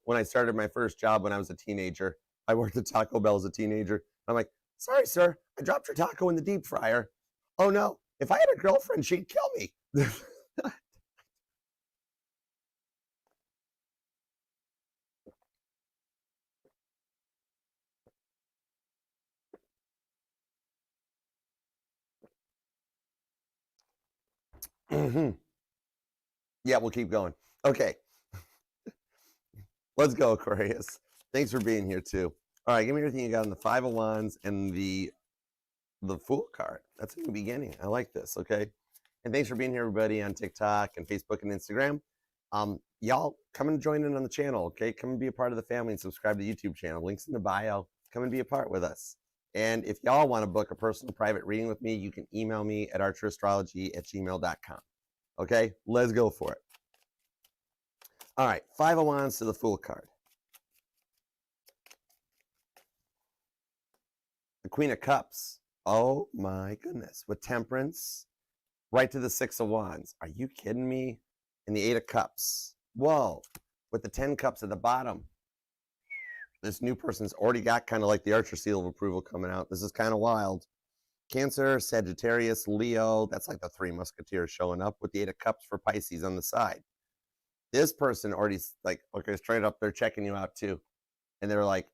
when I started my first job when I was a teenager. I worked at Taco Bell as a teenager. I'm like, sorry, sir, I dropped your taco in the deep fryer. Oh no, if I had a girlfriend, she'd kill me. Yeah, we'll keep going. Okay. Let's go, Aquarius. Thanks for being here too. All right, give me everything you got on the Five of Wands and the Fool card. That's in the beginning. I like this, okay? And thanks for being here, everybody, on TikTok and Facebook and Instagram. Y'all come and join in on the channel, okay? Come and be a part of the family and subscribe to the YouTube channel. Links in the bio. Come and be a part with us. And if y'all want to book a personal private reading with me, you can email me at archerastrology@gmail.com. Okay, let's go for it. All right, Five of Wands to the Fool card. The Queen of Cups. Oh my goodness. With Temperance, right to the Six of Wands. Are you kidding me? And the Eight of Cups. Whoa. With the 10 Cups at the bottom. This new person's already got kind of like the Archer seal of approval coming out. This is kind of wild. Cancer, Sagittarius, Leo. That's like the Three Musketeers showing up with the Eight of Cups for Pisces on the side. This person already like, okay, straight up, they're checking you out too. And they're like,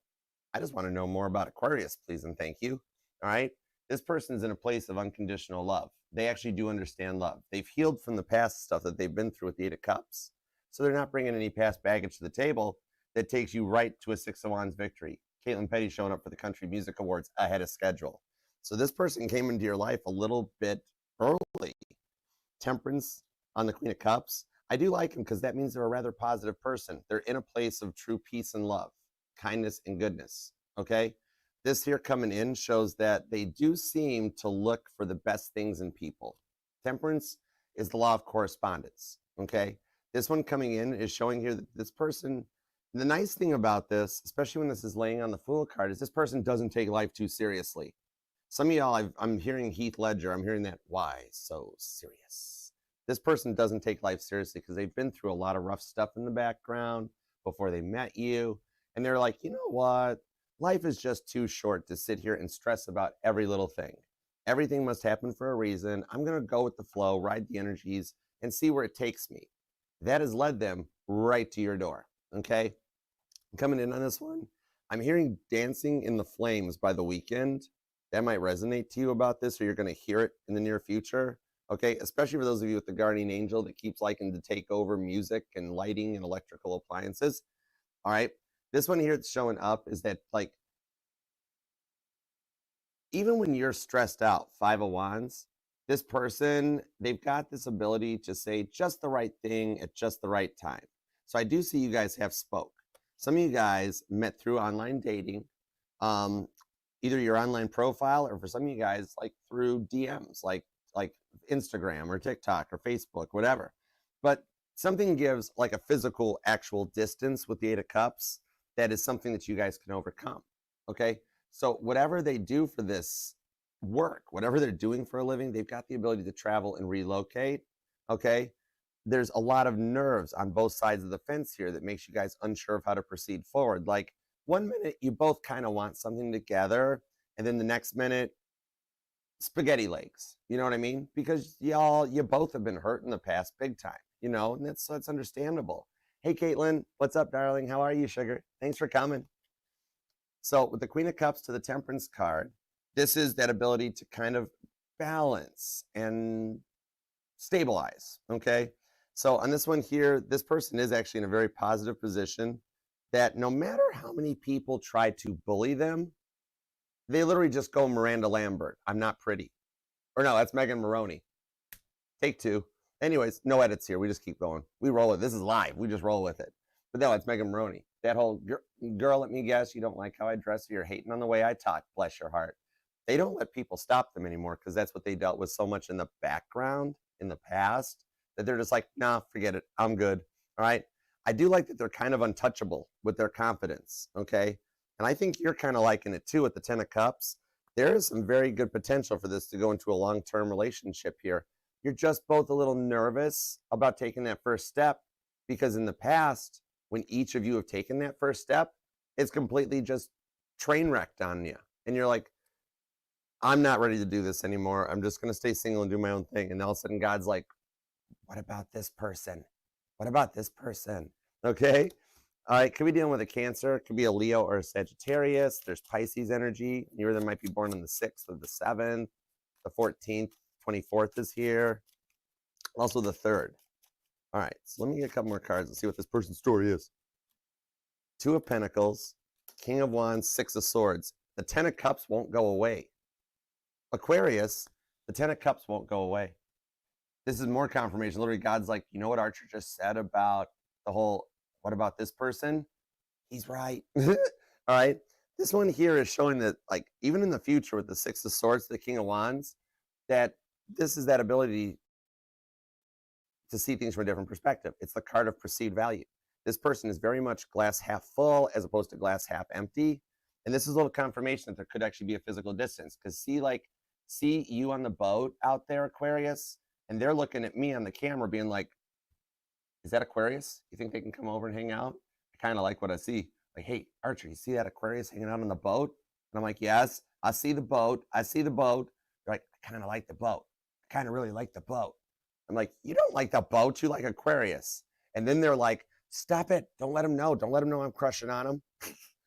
I just want to know more about Aquarius, please and thank you. All right. This person's in a place of unconditional love. They actually do understand love. They've healed from the past stuff that they've been through with the Eight of Cups. So they're not bringing any past baggage to the table that takes you right to a Six of Wands victory. Caitlin Petty showing up for the Country Music Awards ahead of schedule. So this person came into your life a little bit early. Temperance on the Queen of Cups. I do like them because that means they're a rather positive person. They're in a place of true peace and love, kindness and goodness, okay? This here coming in shows that they do seem to look for the best things in people. Temperance is the law of correspondence, okay? This one coming in is showing here that this person, the nice thing about this, especially when this is laying on the Fool card, is this person doesn't take life too seriously. Some of y'all, I'm hearing Heath Ledger, I'm hearing that, why so serious? This person doesn't take life seriously because they've been through a lot of rough stuff in the background before they met you. And they're like, you know what? Life is just too short to sit here and stress about every little thing. Everything must happen for a reason. I'm going to go with the flow, ride the energies, and see where it takes me. That has led them right to your door, okay? Coming in on this one, I'm hearing Dancing in the Flames by The Weeknd. That might resonate to you about this, or you're going to hear it in the near future, okay? Especially for those of you with the guardian angel that keeps liking to take over music and lighting and electrical appliances, all right? This one here that's showing up is that, like, even when you're stressed out, Five of Wands, this person, they've got this ability to say just the right thing at just the right time. So I do see you guys have spoke. Some of you guys met through online dating, either your online profile, or for some of you guys, like through DMs, like Instagram or TikTok or Facebook, whatever. But something gives like a physical, actual distance with the Eight of Cups. That is something that you guys can overcome, okay? So whatever they do for this work, whatever they're doing for a living, they've got the ability to travel and relocate, okay? There's a lot of nerves on both sides of the fence here that makes you guys unsure of how to proceed forward. Like, one minute, you both kind of want something together, and then the next minute, spaghetti legs, you know what I mean? Because you both have been hurt in the past big time, you know, and that's understandable. Hey, Caitlin, what's up, darling? How are you, sugar? Thanks for coming. So with the Queen of Cups to the Temperance card, this is that ability to kind of balance and stabilize, okay? So on this one here, this person is actually in a very positive position that no matter how many people try to bully them, they literally just go Miranda Lambert. I'm not pretty. Or no, that's Megan Maroney. Take two. Anyways, no edits here. We just keep going. We roll it. This is live. We just roll with it. But no, it's Megan Maroney. That whole girl, let me guess, you don't like how I dress, or you're hating on the way I talk. Bless your heart. They don't let people stop them anymore because that's what they dealt with so much in the background, in the past, that they're just like, nah, forget it. I'm good. All right. I do like that they're kind of untouchable with their confidence. Okay. And I think you're kind of liking it too with the 10 of Cups. There is some very good potential for this to go into a long-term relationship here. You're just both a little nervous about taking that first step because in the past, when each of you have taken that first step, it's completely just train wrecked on you. And you're like, I'm not ready to do this anymore. I'm just going to stay single and do my own thing. And all of a sudden, God's like, what about this person? What about this person? Okay. All right. Could be dealing with a Cancer. It could be a Leo or a Sagittarius. There's Pisces energy. You or them might be born on the 6th or the 7th, the 14th, 24th is here. Also the 3rd. All right. So let me get a couple more cards and see what this person's story is. Two of Pentacles King of Wands, Six of Swords. The Ten of Cups won't go away. Aquarius, the Ten of Cups won't go away. This is more confirmation. Literally, God's like, you know what Archer just said about the whole, what about this person? He's right. All right. This one here is showing that, like, even in the future with the Six of Swords, the King of Wands, that this is that ability to see things from a different perspective. It's the card of perceived value. This person is very much glass half full as opposed to glass half empty. And this is a little confirmation that there could actually be a physical distance. Because see you on the boat out there, Aquarius, and they're looking at me on the camera being like, is that Aquarius? You think they can come over and hang out? I kind of like what I see. Like, hey, Archer, you see that Aquarius hanging out on the boat? And I'm like, yes, I see the boat. I see the boat. They're like, I kind of like the boat. I kind of really like the boat. I'm like, you don't like the boat. You like Aquarius. And then they're like, stop it. Don't let him know. Don't let him know I'm crushing on him.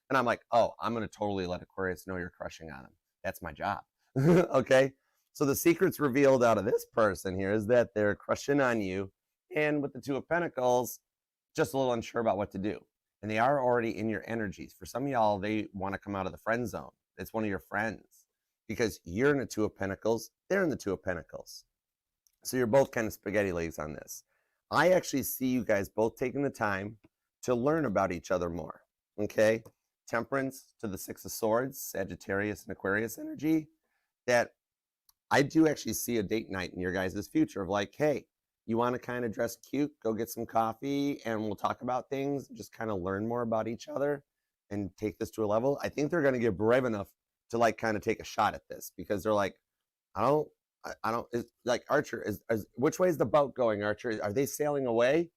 And I'm like, oh, I'm going to totally let Aquarius know you're crushing on him. That's my job. Okay. So the secrets revealed out of this person here is that they're crushing on you. And with the Two of Pentacles, just a little unsure about what to do. And they are already in your energies. For some of y'all, they want to come out of the friend zone. It's one of your friends because you're in the Two of Pentacles. They're in the Two of Pentacles. So you're both kind of spaghetti legs on this. I actually see you guys both taking the time to learn about each other more. Okay. Temperance to the Six of Swords, Sagittarius and Aquarius energy, that I do actually see a date night in your guys' future of like, hey, you want to kind of dress cute, go get some coffee and we'll talk about things, just kind of learn more about each other and take this to a level. I think they're going to get brave enough to like kind of take a shot at this because they're like, I don't, it's like Archer is which way is the boat going, Archer? Are they sailing away?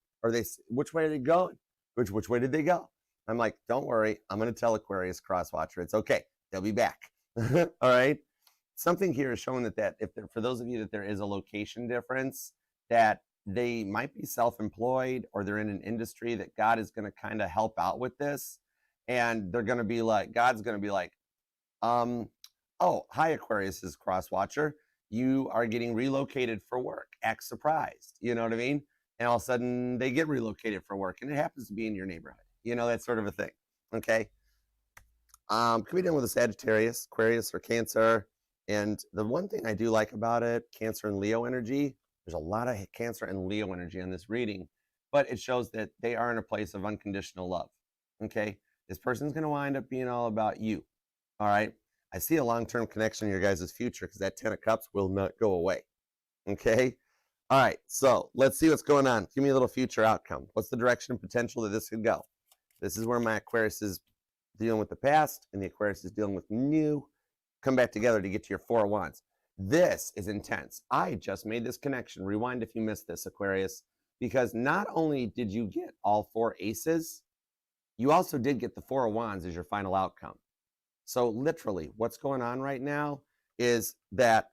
Which way are they going? Which way did they go? I'm like, don't worry. I'm going to tell Aquarius Crosswatcher. It's okay. They'll be back. All right. Something here is showing that if for those of you that there is a location difference, that they might be self-employed or they're in an industry that God is going to kind of help out with this. And they're going to be like, God's going to be like, oh, hi, Aquarius is Crosswatcher. You are getting relocated for work. Act surprised. You know what I mean? And all of a sudden they get relocated for work and it happens to be in your neighborhood. You know, that sort of a thing. Okay. Could be done with a Sagittarius, Aquarius, or Cancer. And the one thing I do like about it, Cancer and Leo energy, there's a lot of Cancer and Leo energy on this reading, but it shows that they are in a place of unconditional love. Okay. This person's going to wind up being all about you. All right. I see a long-term connection in your guys' future because that Ten of Cups will not go away. Okay. All right. So let's see what's going on. Give me a little future outcome. What's the direction and potential that this could go? This is where my Aquarius is dealing with the past and the Aquarius is dealing with new. Come back together to get to your Four of Wands. This is intense. I just made this connection. Rewind if you missed this, Aquarius, because not only did you get all four aces, you also did get the Four of Wands as your final outcome. So literally what's going on right now is that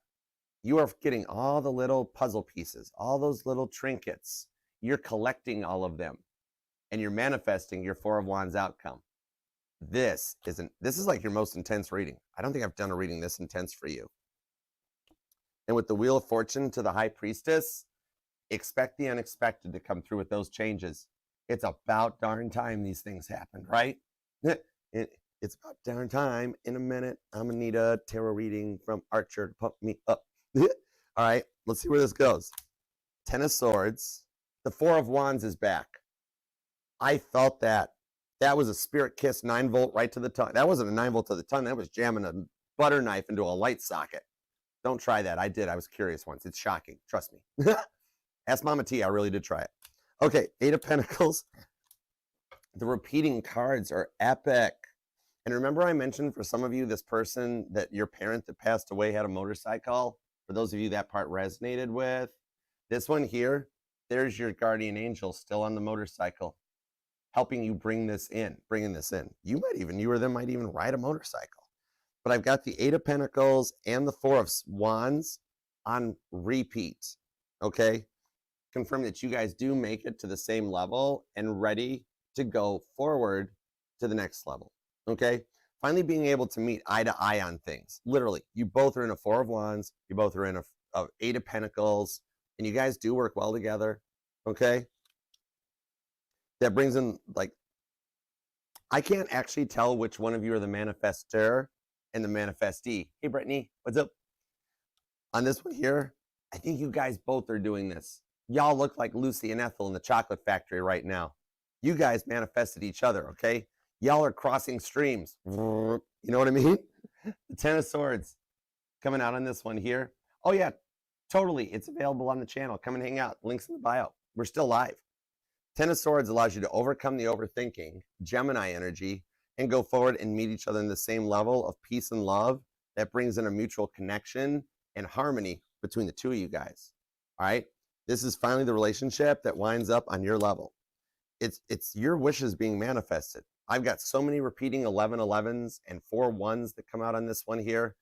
you are getting all the little puzzle pieces, all those little trinkets. You're collecting all of them and you're manifesting your Four of Wands outcome. This is like your most intense reading. I don't think I've done a reading this intense for you. And with the Wheel of Fortune to the High Priestess, expect the unexpected to come through with those changes. It's about darn time these things happened, right? It's about darn time. In a minute, I'm going to need a tarot reading from Archer to pump me up. All right, let's see where this goes. Ten of Swords. The Four of Wands is back. I felt that. That was a spirit kiss 9-volt right to the tongue. That wasn't a 9-volt to the tongue. That was jamming a butter knife into a light socket. Don't try that. I did. I was curious once. It's shocking. Trust me. Ask Mama T. I really did try it. Okay, Eight of Pentacles. The repeating cards are epic. And remember I mentioned for some of you, this person that your parent that passed away had a motorcycle. For those of you that part resonated with. This one here, there's your guardian angel still on the motorcycle, helping you bringing this in. You or them might even ride a motorcycle. But I've got the Eight of Pentacles and the Four of Wands on repeat. Okay. Confirm that you guys do make it to the same level and ready to go forward to the next level. Okay. Finally being able to meet eye to eye on things. Literally, you both are in a Four of Wands. You both are in a Eight of Pentacles. And you guys do work well together. Okay. That brings in like I can't actually tell which one of you are the manifestor and the manifestee. Hey, Brittany, what's up? On this one here, I think you guys both are doing this. Y'all look like Lucy and Ethel in the chocolate factory right now. You guys manifested each other, okay? Y'all are crossing streams. You know what I mean? The Ten of Swords coming out on this one here. Oh, yeah, totally. It's available on the channel. Come and hang out. Links in the bio. We're still live. Ten of Swords allows you to overcome the overthinking, Gemini energy, and go forward and meet each other in the same level of peace and love that brings in a mutual connection and harmony between the two of you guys. All right? This is finally the relationship that winds up on your level. It's your wishes being manifested. I've got so many repeating 11-11s and 4-1s that come out on this one here.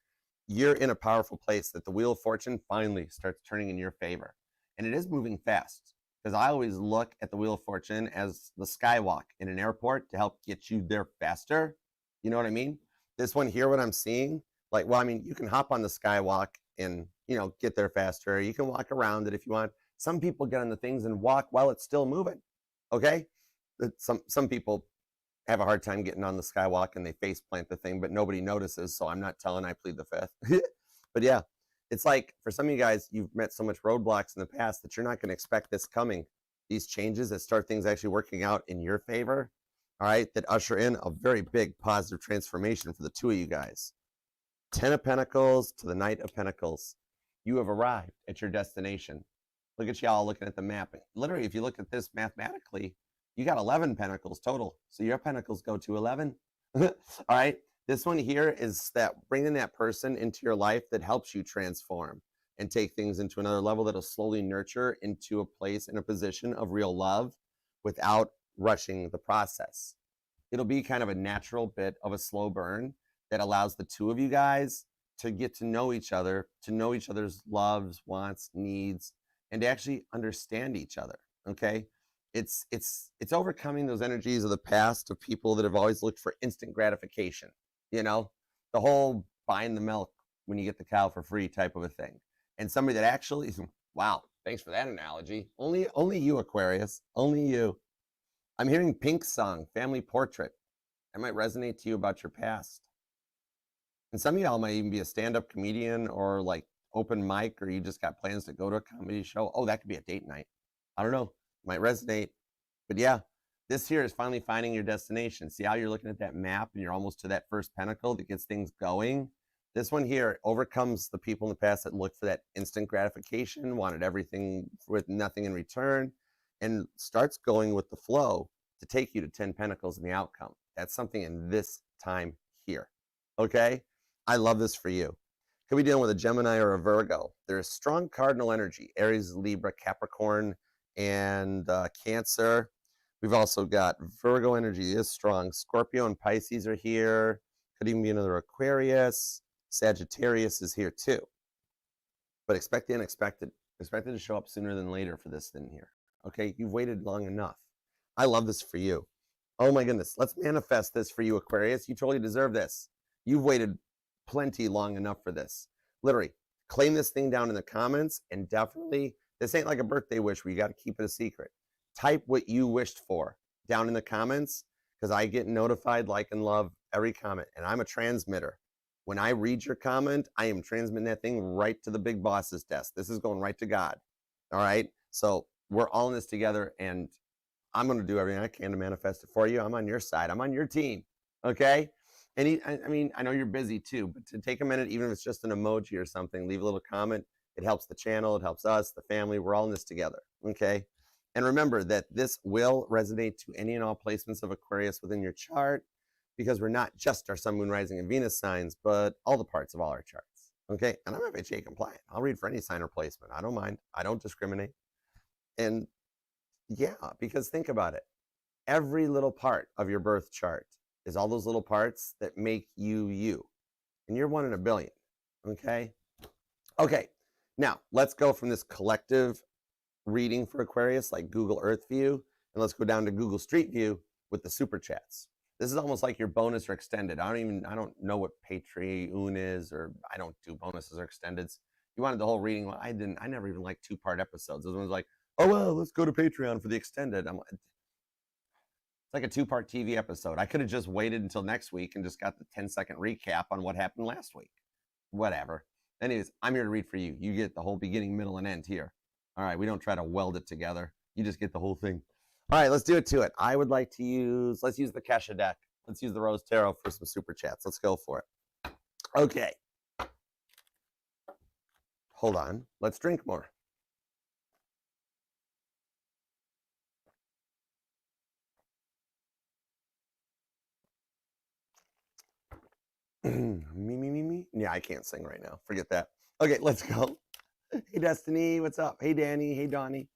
You're in a powerful place that the Wheel of Fortune finally starts turning in your favor. And it is moving fast, because I always look at the Wheel of Fortune as the skywalk in an airport to help get you there faster. You know what I mean? This one here, what I'm seeing, like, well, I mean, you can hop on the skywalk and, you know, get there faster. You can walk around it if you want. Some people get on the things and walk while it's still moving. Okay? Some people have a hard time getting on the skywalk and they face plant the thing, but nobody notices. So I'm not telling, I plead the fifth. But yeah, it's like for some of you guys, you've met so much roadblocks in the past that you're not going to expect this coming. These changes that start things actually working out in your favor, all right, that usher in a very big positive transformation for the two of you guys. 10 of Pentacles to the Knight of Pentacles. You have arrived at your destination. Look at y'all looking at the map. Literally, if you look at this mathematically, you got 11 pentacles total. So your pentacles go to 11. All right. This one here is that bringing that person into your life that helps you transform and take things into another level that'll slowly nurture into a place and a position of real love without rushing the process. It'll be kind of a natural bit of a slow burn that allows the two of you guys to get to know each other, to know each other's loves, wants, needs, and to actually understand each other. Okay. It's overcoming those energies of the past of people that have always looked for instant gratification. You know, the whole buying the milk when you get the cow for free type of a thing. And somebody that actually, wow, thanks for that analogy. Only you, Aquarius, only you. I'm hearing Pink's song, Family Portrait. That might resonate to you about your past. And some of y'all might even be a stand-up comedian or like open mic, or you just got plans to go to a comedy show. Oh, that could be a date night. I don't know. Might resonate. But yeah, this here is finally finding your destination. See how you're looking at that map and you're almost to that first pentacle that gets things going? This one here overcomes the people in the past that looked for that instant gratification, wanted everything with nothing in return, and starts going with the flow to take you to 10 pentacles in the outcome. That's something in this time here. Okay? I love this for you. Could be dealing with a Gemini or a Virgo. There's strong cardinal energy, Aries, Libra, Capricorn, and Cancer. We've also got Virgo energy is strong. Scorpio and Pisces are here. Could even be another Aquarius. Sagittarius is here too. But expect the unexpected. Expect it to show up sooner than later for this thing here. Okay, you've waited long enough. I love this for you. Oh my goodness, let's manifest this for you, Aquarius. You totally deserve this. You've waited plenty long enough for this. Literally, claim this thing down in the comments, and definitely, this ain't like a birthday wish where you got to keep it a secret. Type what you wished for down in the comments, because I get notified, like, and love every comment, and I'm a transmitter. When I read your comment, I am transmitting that thing right to the big boss's desk. This is going right to God. All right? So we're all in this together, and I'm going to do everything I can to manifest it for you. I'm on your side. I'm on your team. Okay? And I mean, I know you're busy too, but to take a minute, even if it's just an emoji or something, leave a little comment. It helps the channel. It helps us, the family. We're all in this together. Okay? And remember that this will resonate to any and all placements of Aquarius within your chart, because we're not just our Sun, Moon, Rising, and Venus signs, but all the parts of all our charts. Okay? And I'm FHA compliant. I'll read for any sign or placement. I don't mind. I don't discriminate. And yeah, because think about it. Every little part of your birth chart is all those little parts that make you you. And you're one in a billion. Okay? Okay. Now, let's go from this collective reading for Aquarius, like Google Earth View, and let's go down to Google Street View with the super chats. This is almost like your bonus or extended. I don't know what Patreon is, or I don't do bonuses or extendeds. You wanted the whole reading. Well, I never even like 2-part episodes. Those ones like, oh, well, let's go to Patreon for the extended. I'm like, It's like a 2-part TV episode. I could have just waited until next week and just got the 10-second recap on what happened last week. Whatever. Anyways, I'm here to read for you. You get the whole beginning, middle, and end here. All right, we don't try to weld it together. You just get the whole thing. All right, let's do it to it. I would like to let's use the Kesha deck. Let's use the Rose Tarot for some super chats. Let's go for it. Okay. Hold on. Let's drink more. Me. Yeah, I can't sing right now. Forget that. Okay, let's go. Hey, Destiny. What's up? Hey, Danny. Hey, Donnie.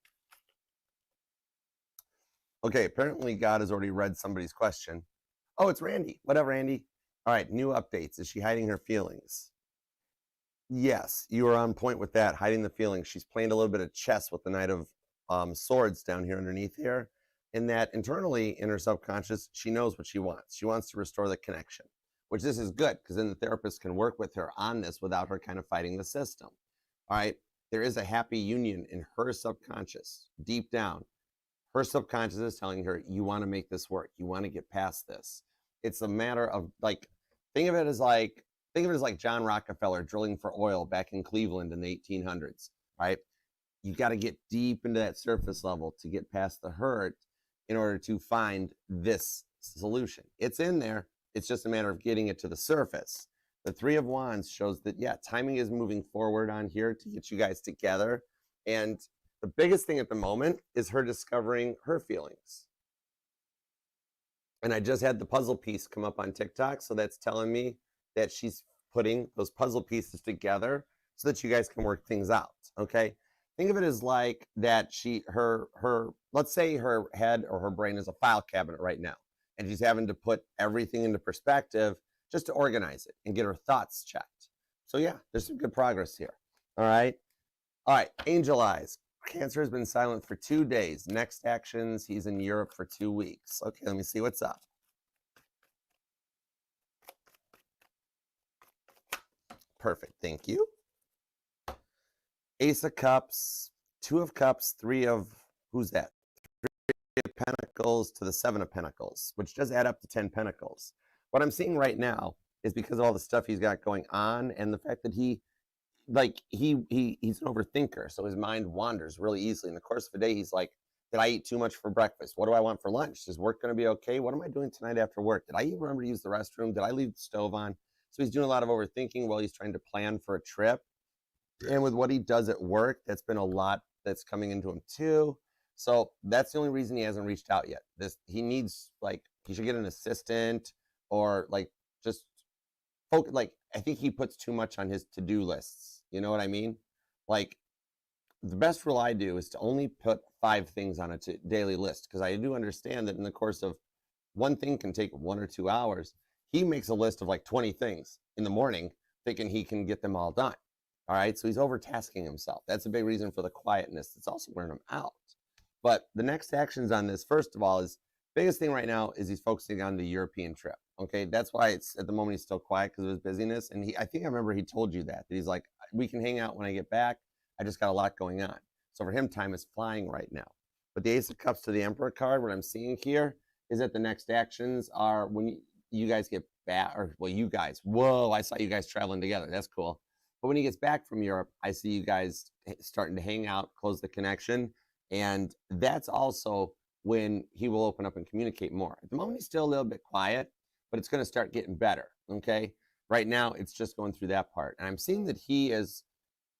Okay, apparently God has already read somebody's question. Oh, it's Randy. Whatever, Randy. All right, new updates. Is she hiding her feelings? Yes, you are on point with that. Hiding the feelings. She's playing a little bit of chess with the Knight of Swords down here underneath here. In that internally, in her subconscious, she knows what she wants. She wants to restore the connection, which this is good because then the therapist can work with her on this without her kind of fighting the system. All right, there is a happy union in her subconscious, deep down. Her subconscious is telling her, you want to make this work. You want to get past this. It's a matter of like, think of it as like John Rockefeller drilling for oil back in Cleveland in the 1800s, right? You got to get deep into that surface level to get past the hurt in order to find this solution. It's in there. It's just a matter of getting it to the surface. The Three of Wands shows that, yeah, timing is moving forward on here to get you guys together. And the biggest thing at the moment is her discovering her feelings. And I just had the puzzle piece come up on TikTok, so that's telling me that she's putting those puzzle pieces together so that you guys can work things out, okay? Think of it as like that let's say her head or her brain is a file cabinet right now, and she's having to put everything into perspective just to organize it and get her thoughts checked. So yeah, there's some good progress here, all right? All right, Angel Eyes. Cancer has been silent for 2 days. Next actions, he's in Europe for 2 weeks. Okay, let me see what's up. Perfect, thank you. Ace of Cups, 2 of Cups, 3 of, who's that? 3 of Pentacles to the 7 of Pentacles, which does add up to 10 Pentacles. What I'm seeing right now is because of all the stuff he's got going on and the fact that he's an overthinker, so his mind wanders really easily. In the course of a day, he's like, did I eat too much for breakfast? What do I want for lunch? Is work going to be okay? What am I doing tonight after work? Did I even remember to use the restroom? Did I leave the stove on? So he's doing a lot of overthinking while he's trying to plan for a trip. And with what he does at work, that's been a lot that's coming into him too. So that's the only reason he hasn't reached out yet. He needs, like, he should get an assistant or like just focus. Like, I think he puts too much on his to-do lists. You know what I mean? Like, the best rule I do is to only put 5 things on a daily list, because I do understand that in the course of one thing can take 1 or 2 hours. He makes a list of like 20 things in the morning, thinking he can get them all done. All right, so he's overtasking himself. That's a big reason for the quietness. It's also wearing him out. But the next actions on this, first of all, is biggest thing right now is he's focusing on the European trip. Okay, that's why it's at the moment he's still quiet, because of his busyness. And I think I remember he told you that he's like, we can hang out when I get back. I just got a lot going on. So for him, time is flying right now. But the Ace of Cups to the Emperor card, what I'm seeing here is that the next actions are when you guys get back, or well, you guys, whoa, I saw you guys traveling together. That's cool. But when he gets back from Europe, I see you guys starting to hang out, close the connection. And that's also when he will open up and communicate more. At the moment, he's still a little bit quiet, but it's going to start getting better, okay? Right now, it's just going through that part. And I'm seeing that he is,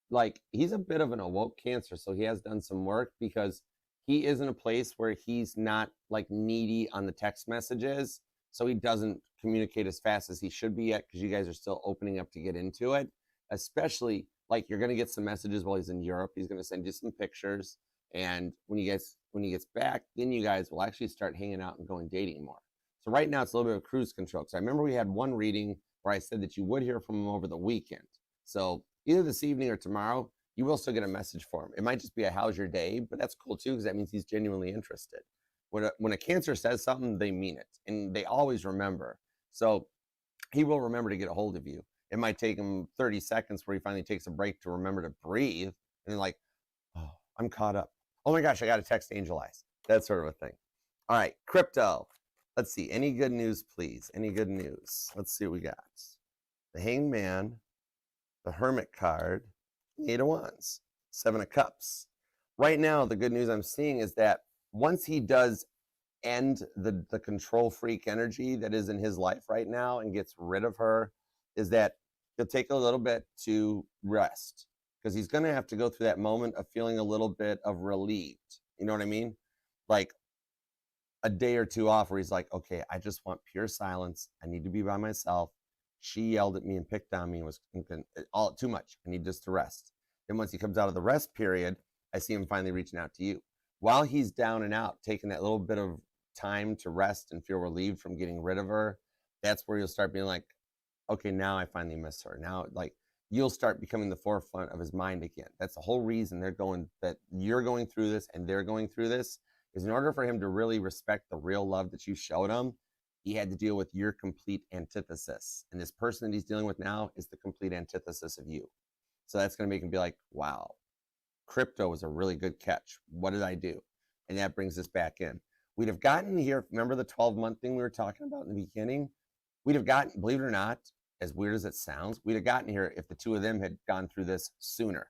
like, he's a bit of an awoke Cancer, so he has done some work, because he is in a place where he's not, like, needy on the text messages, so he doesn't communicate as fast as he should be yet, because you guys are still opening up to get into it. Especially, like, you're going to get some messages while he's in Europe. He's going to send you some pictures. And when he gets back, then you guys will actually start hanging out and going dating more. So right now it's a little bit of cruise control. So I remember we had one reading where I said that you would hear from him over the weekend. So either this evening or tomorrow, you will still get a message for him. It might just be a how's your day, but that's cool too, because that means he's genuinely interested. When a Cancer says something, they mean it, and they always remember. So he will remember to get a hold of you. It might take him 30 seconds where he finally takes a break to remember to breathe. And then like, oh, I'm caught up. Oh my gosh, I got to text Angel Eyes. That sort of a thing. All right, crypto. Let's see. Any good news, please? Any good news? Let's see what we got. The Hanged Man, the Hermit card, the Eight of Wands, Seven of Cups. Right now, the good news I'm seeing is that once he does end the control freak energy that is in his life right now and gets rid of her, is that he'll take a little bit to rest, because he's going to have to go through that moment of feeling a little bit of relieved. You know what I mean? Like a day or two off where he's like, okay, I just want pure silence. I need to be by myself. She yelled at me and picked on me and was all too much. I need just to rest. Then once he comes out of the rest period, I see him finally reaching out to you. While he's down and out, taking that little bit of time to rest and feel relieved from getting rid of her, that's where you'll start being like, okay, now I finally miss her. Now, like, you'll start becoming the forefront of his mind again. That's the whole reason that you're going through this and they're going through this, is in order for him to really respect the real love that you showed him, he had to deal with your complete antithesis. And this person that he's dealing with now is the complete antithesis of you. So that's going to make him be like, wow, crypto was a really good catch. What did I do? And that brings us back in. We'd have gotten here, remember the 12-month thing we were talking about in the beginning? We'd have gotten, believe it or not, as weird as it sounds, we'd have gotten here if the two of them had gone through this sooner.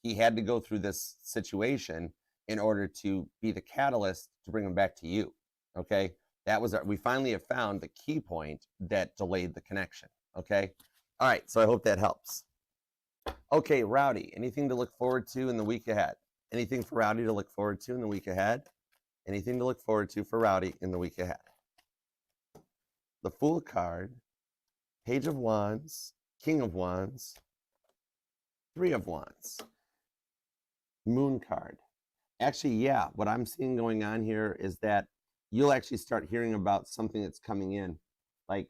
He had to go through this situation in order to be the catalyst to bring him back to you. Okay, that was we finally have found the key point that delayed the connection. Okay, all right, so I hope that helps. Okay, Rowdy, anything to look forward to in the week ahead? Anything for Rowdy to look forward to in the week ahead? Anything to look forward to for Rowdy in the week ahead? The Fool card, Page of Wands, King of Wands, Three of Wands, Moon card. Actually, yeah, what I'm seeing going on here is that you'll actually start hearing about something that's coming in. Like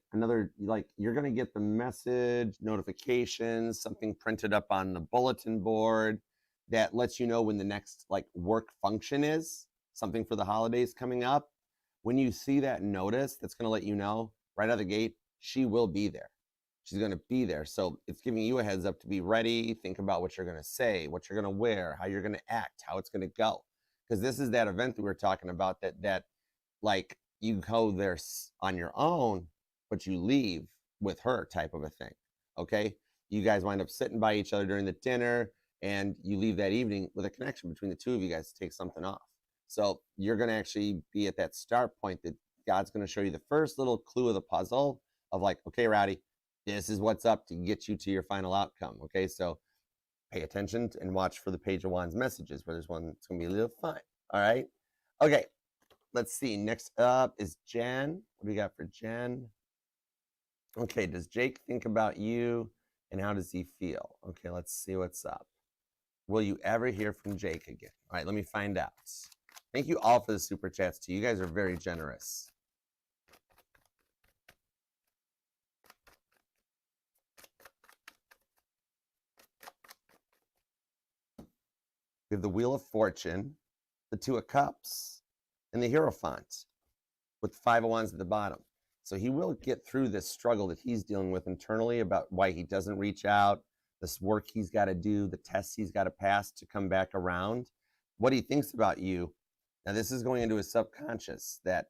you're going to get the message, notifications, something printed up on the bulletin board that lets you know when the next work function is, something for the holidays coming up. When you see that notice, that's going to let you know right out of the gate, she will be there. She's going to be there. So it's giving you a heads up to be ready, think about what you're going to say, what you're going to wear, how you're going to act, how it's going to go. Because this is that event that we were talking about that you go there on your own, but you leave with her type of a thing. Okay. You guys wind up sitting by each other during the dinner and you leave that evening with a connection between the two of you guys to take something off. So you're going to actually be at that start point that God's going to show you the first little clue of the puzzle of okay, Rowdy, this is what's up to get you to your final outcome. Okay, so pay attention and watch for the Page of Wands messages, where there's one that's going to be a little fun. All right. Okay, let's see. Next up is Jen. What do we got for Jen? Okay, does Jake think about you and how does he feel? Okay, let's see what's up. Will you ever hear from Jake again? All right, let me find out. Thank you all for the super chats too. You guys are very generous. We have the Wheel of Fortune, the Two of Cups, and the Hierophant with the Five of Wands at the bottom. So he will get through this struggle that he's dealing with internally about why he doesn't reach out, this work he's got to do, the tests he's got to pass to come back around, what he thinks about you. Now, this is going into his subconscious, that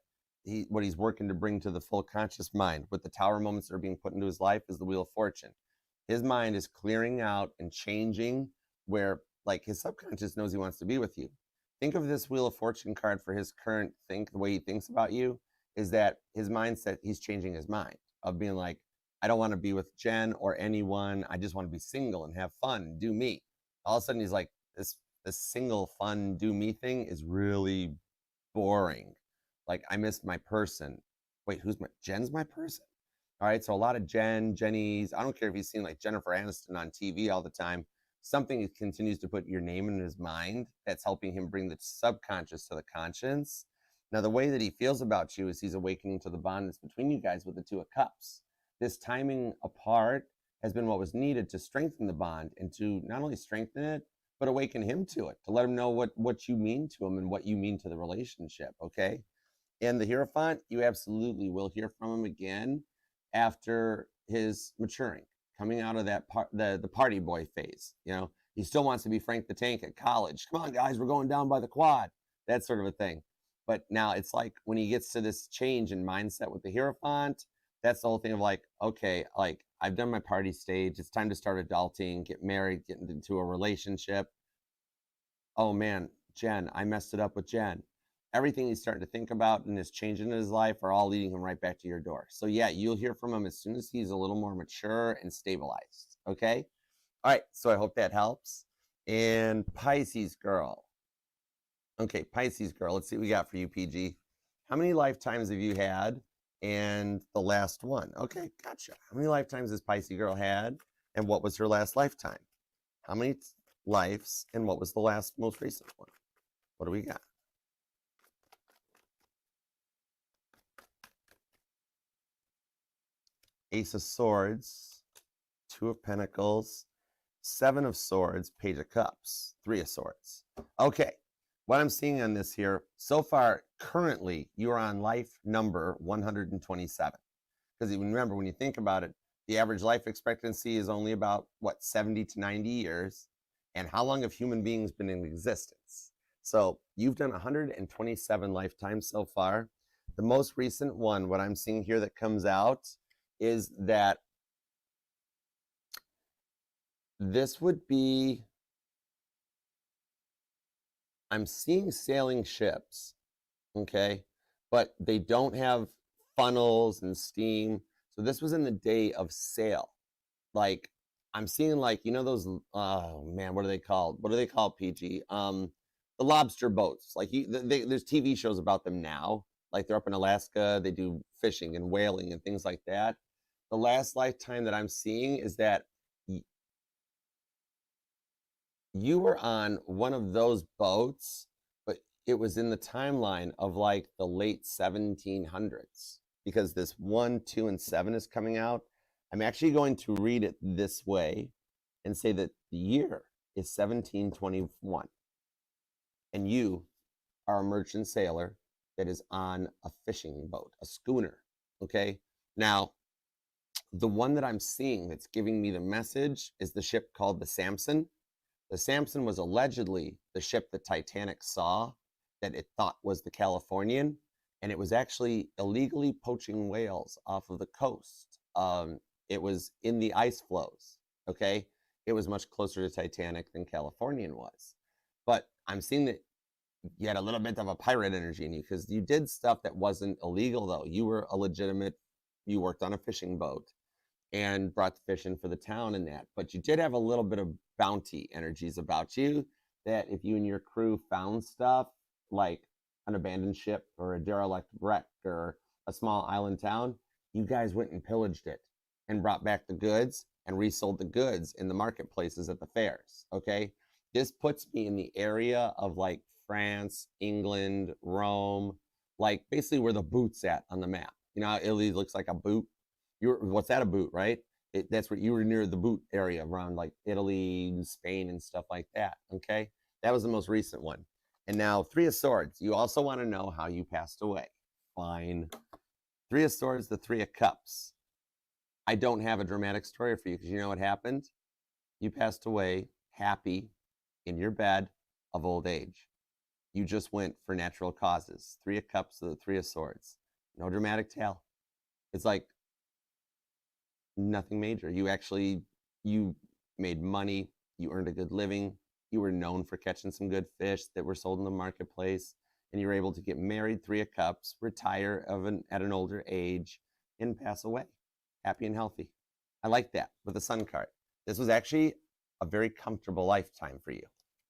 what he's working to bring to the full conscious mind with the tower moments that are being put into his life is the Wheel of Fortune. His mind is clearing out and changing where his subconscious knows he wants to be with you. Think of this Wheel of Fortune card for his current the way he thinks about you is that his mindset, he's changing his mind of being like, I don't want to be with Jen or anyone. I just want to be single and have fun, do me. All of a sudden he's like, this single fun do me thing is really boring. I missed my person. Wait, Jen's my person? All right, so a lot of Jenny's, I don't care if he's seen Jennifer Aniston on TV all the time. Something continues to put your name in his mind that's helping him bring the subconscious to the conscious. Now, the way that he feels about you is he's awakening to the bond that's between you guys with the Two of Cups. This timing apart has been what was needed to strengthen the bond and to not only strengthen it, but awaken him to it, to let him know what you mean to him and what you mean to the relationship, okay? And the Hierophant, you absolutely will hear from him again after his maturing, coming out of that the party boy phase. You know, he still wants to be Frank the Tank at college. Come on, guys, we're going down by the quad. That sort of a thing. But now it's like when he gets to this change in mindset with the Hierophant, that's the whole thing of like, okay, like I've done my party stage. It's time to start adulting, get married, get into a relationship. Oh man, Jen, I messed it up with Jen. Everything he's starting to think about and is changing in his life are all leading him right back to your door. So yeah, you'll hear from him as soon as he's a little more mature and stabilized. Okay. All right. So I hope that helps. And Pisces girl. Okay, Pisces girl. Let's see what we got for you, PG. How many lifetimes have you had? And the last one. Okay, gotcha. How many lifetimes has Pisces girl had? And what was her last lifetime? How many lives? And what was the last, most recent one? What do we got? Ace of Swords, Two of Pentacles, Seven of Swords, Page of Cups, Three of Swords. Okay, what I'm seeing on this here, so far, currently, you are on life number 127. Because even remember, when you think about it, the average life expectancy is only about, what, 70 to 90 years? And how long have human beings been in existence? So you've done 127 lifetimes so far. The most recent one, what I'm seeing here that comes out, is that this would be, I'm seeing sailing ships, okay? But they don't have funnels and steam. So this was in the day of sail. Like, I'm seeing like, you know, those, oh man, what are they called? What are they called, PG? The lobster boats. Like, there's TV shows about them now. Like, they're up in Alaska, they do fishing and whaling and things like that. The last lifetime that I'm seeing is that you were on one of those boats, but it was in the timeline of like the late 1700s, because this 1, 2, and 7 is coming out. I'm actually going to read it this way and say that the year is 1721, and you are a merchant sailor that is on a fishing boat, a schooner. Okay, now the one that I'm seeing that's giving me the message is the ship called the Samson. The Samson was allegedly the ship that Titanic saw that it thought was the Californian, and it was actually illegally poaching whales off of the coast. It was in the ice flows, okay? It was much closer to Titanic than Californian was. But I'm seeing that you had a little bit of a pirate energy in you because you did stuff that wasn't illegal, though. You were a legitimate, you worked on a fishing boat and brought the fish in for the town and that. But you did have a little bit of bounty energies about you, that if you and your crew found stuff like an abandoned ship or a derelict wreck or a small island town, you guys went and pillaged it and brought back the goods and resold the goods in the marketplaces at the fairs. Okay, this puts me in the area of like France, England, Rome, like basically where the boot's at on the map. You know how Italy looks like a boot? What's that, a boot, right? That's where you were, near the boot area around like Italy and Spain and stuff like that. Okay, that was the most recent one. And now Three of Swords. You also want to know how you passed away. Fine. Three of Swords, the Three of Cups. I don't have a dramatic story for you because you know what happened? You passed away happy in your bed of old age. You just went for natural causes. Three of Cups, the Three of Swords. No dramatic tale. It's like nothing major. You made money, you earned a good living, you were known for catching some good fish that were sold in the marketplace, and you were able to get married, Three of Cups, retire at an older age, and pass away happy and healthy. I like that with the Sun card. This was actually a very comfortable lifetime for you.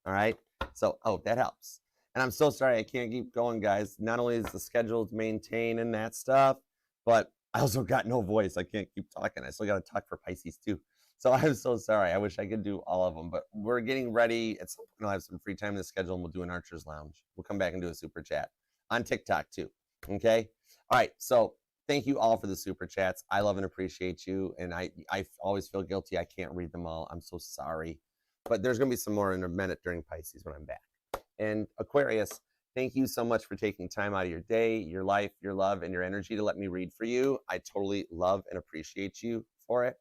All right, so that helps. And I'm so sorry I can't keep going, guys. Not only is the schedule maintained and that stuff, but I also got no voice. I can't keep talking. I still got to talk for Pisces too. So I'm so sorry. I wish I could do all of them, but we're getting ready. At some point, I'll have some free time in the schedule and we'll do an Archer's Lounge. We'll come back and do a super chat on TikTok too. Okay. All right. So thank you all for the super chats. I love and appreciate you. And I always feel guilty. I can't read them all. I'm so sorry. But there's going to be some more in a minute during Pisces when I'm back. And Aquarius, thank you so much for taking time out of your day, your life, your love, and your energy to let me read for you. I totally love and appreciate you for it.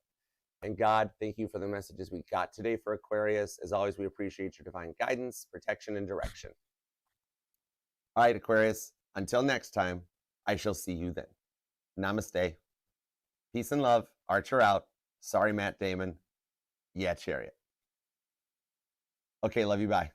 And God, thank you for the messages we got today for Aquarius. As always, we appreciate your divine guidance, protection, and direction. All right, Aquarius, Until next time, I shall see you then. Namaste. Peace and love. Archer out. Sorry, Matt Damon. Yeah, Chariot. Okay, love you. Bye.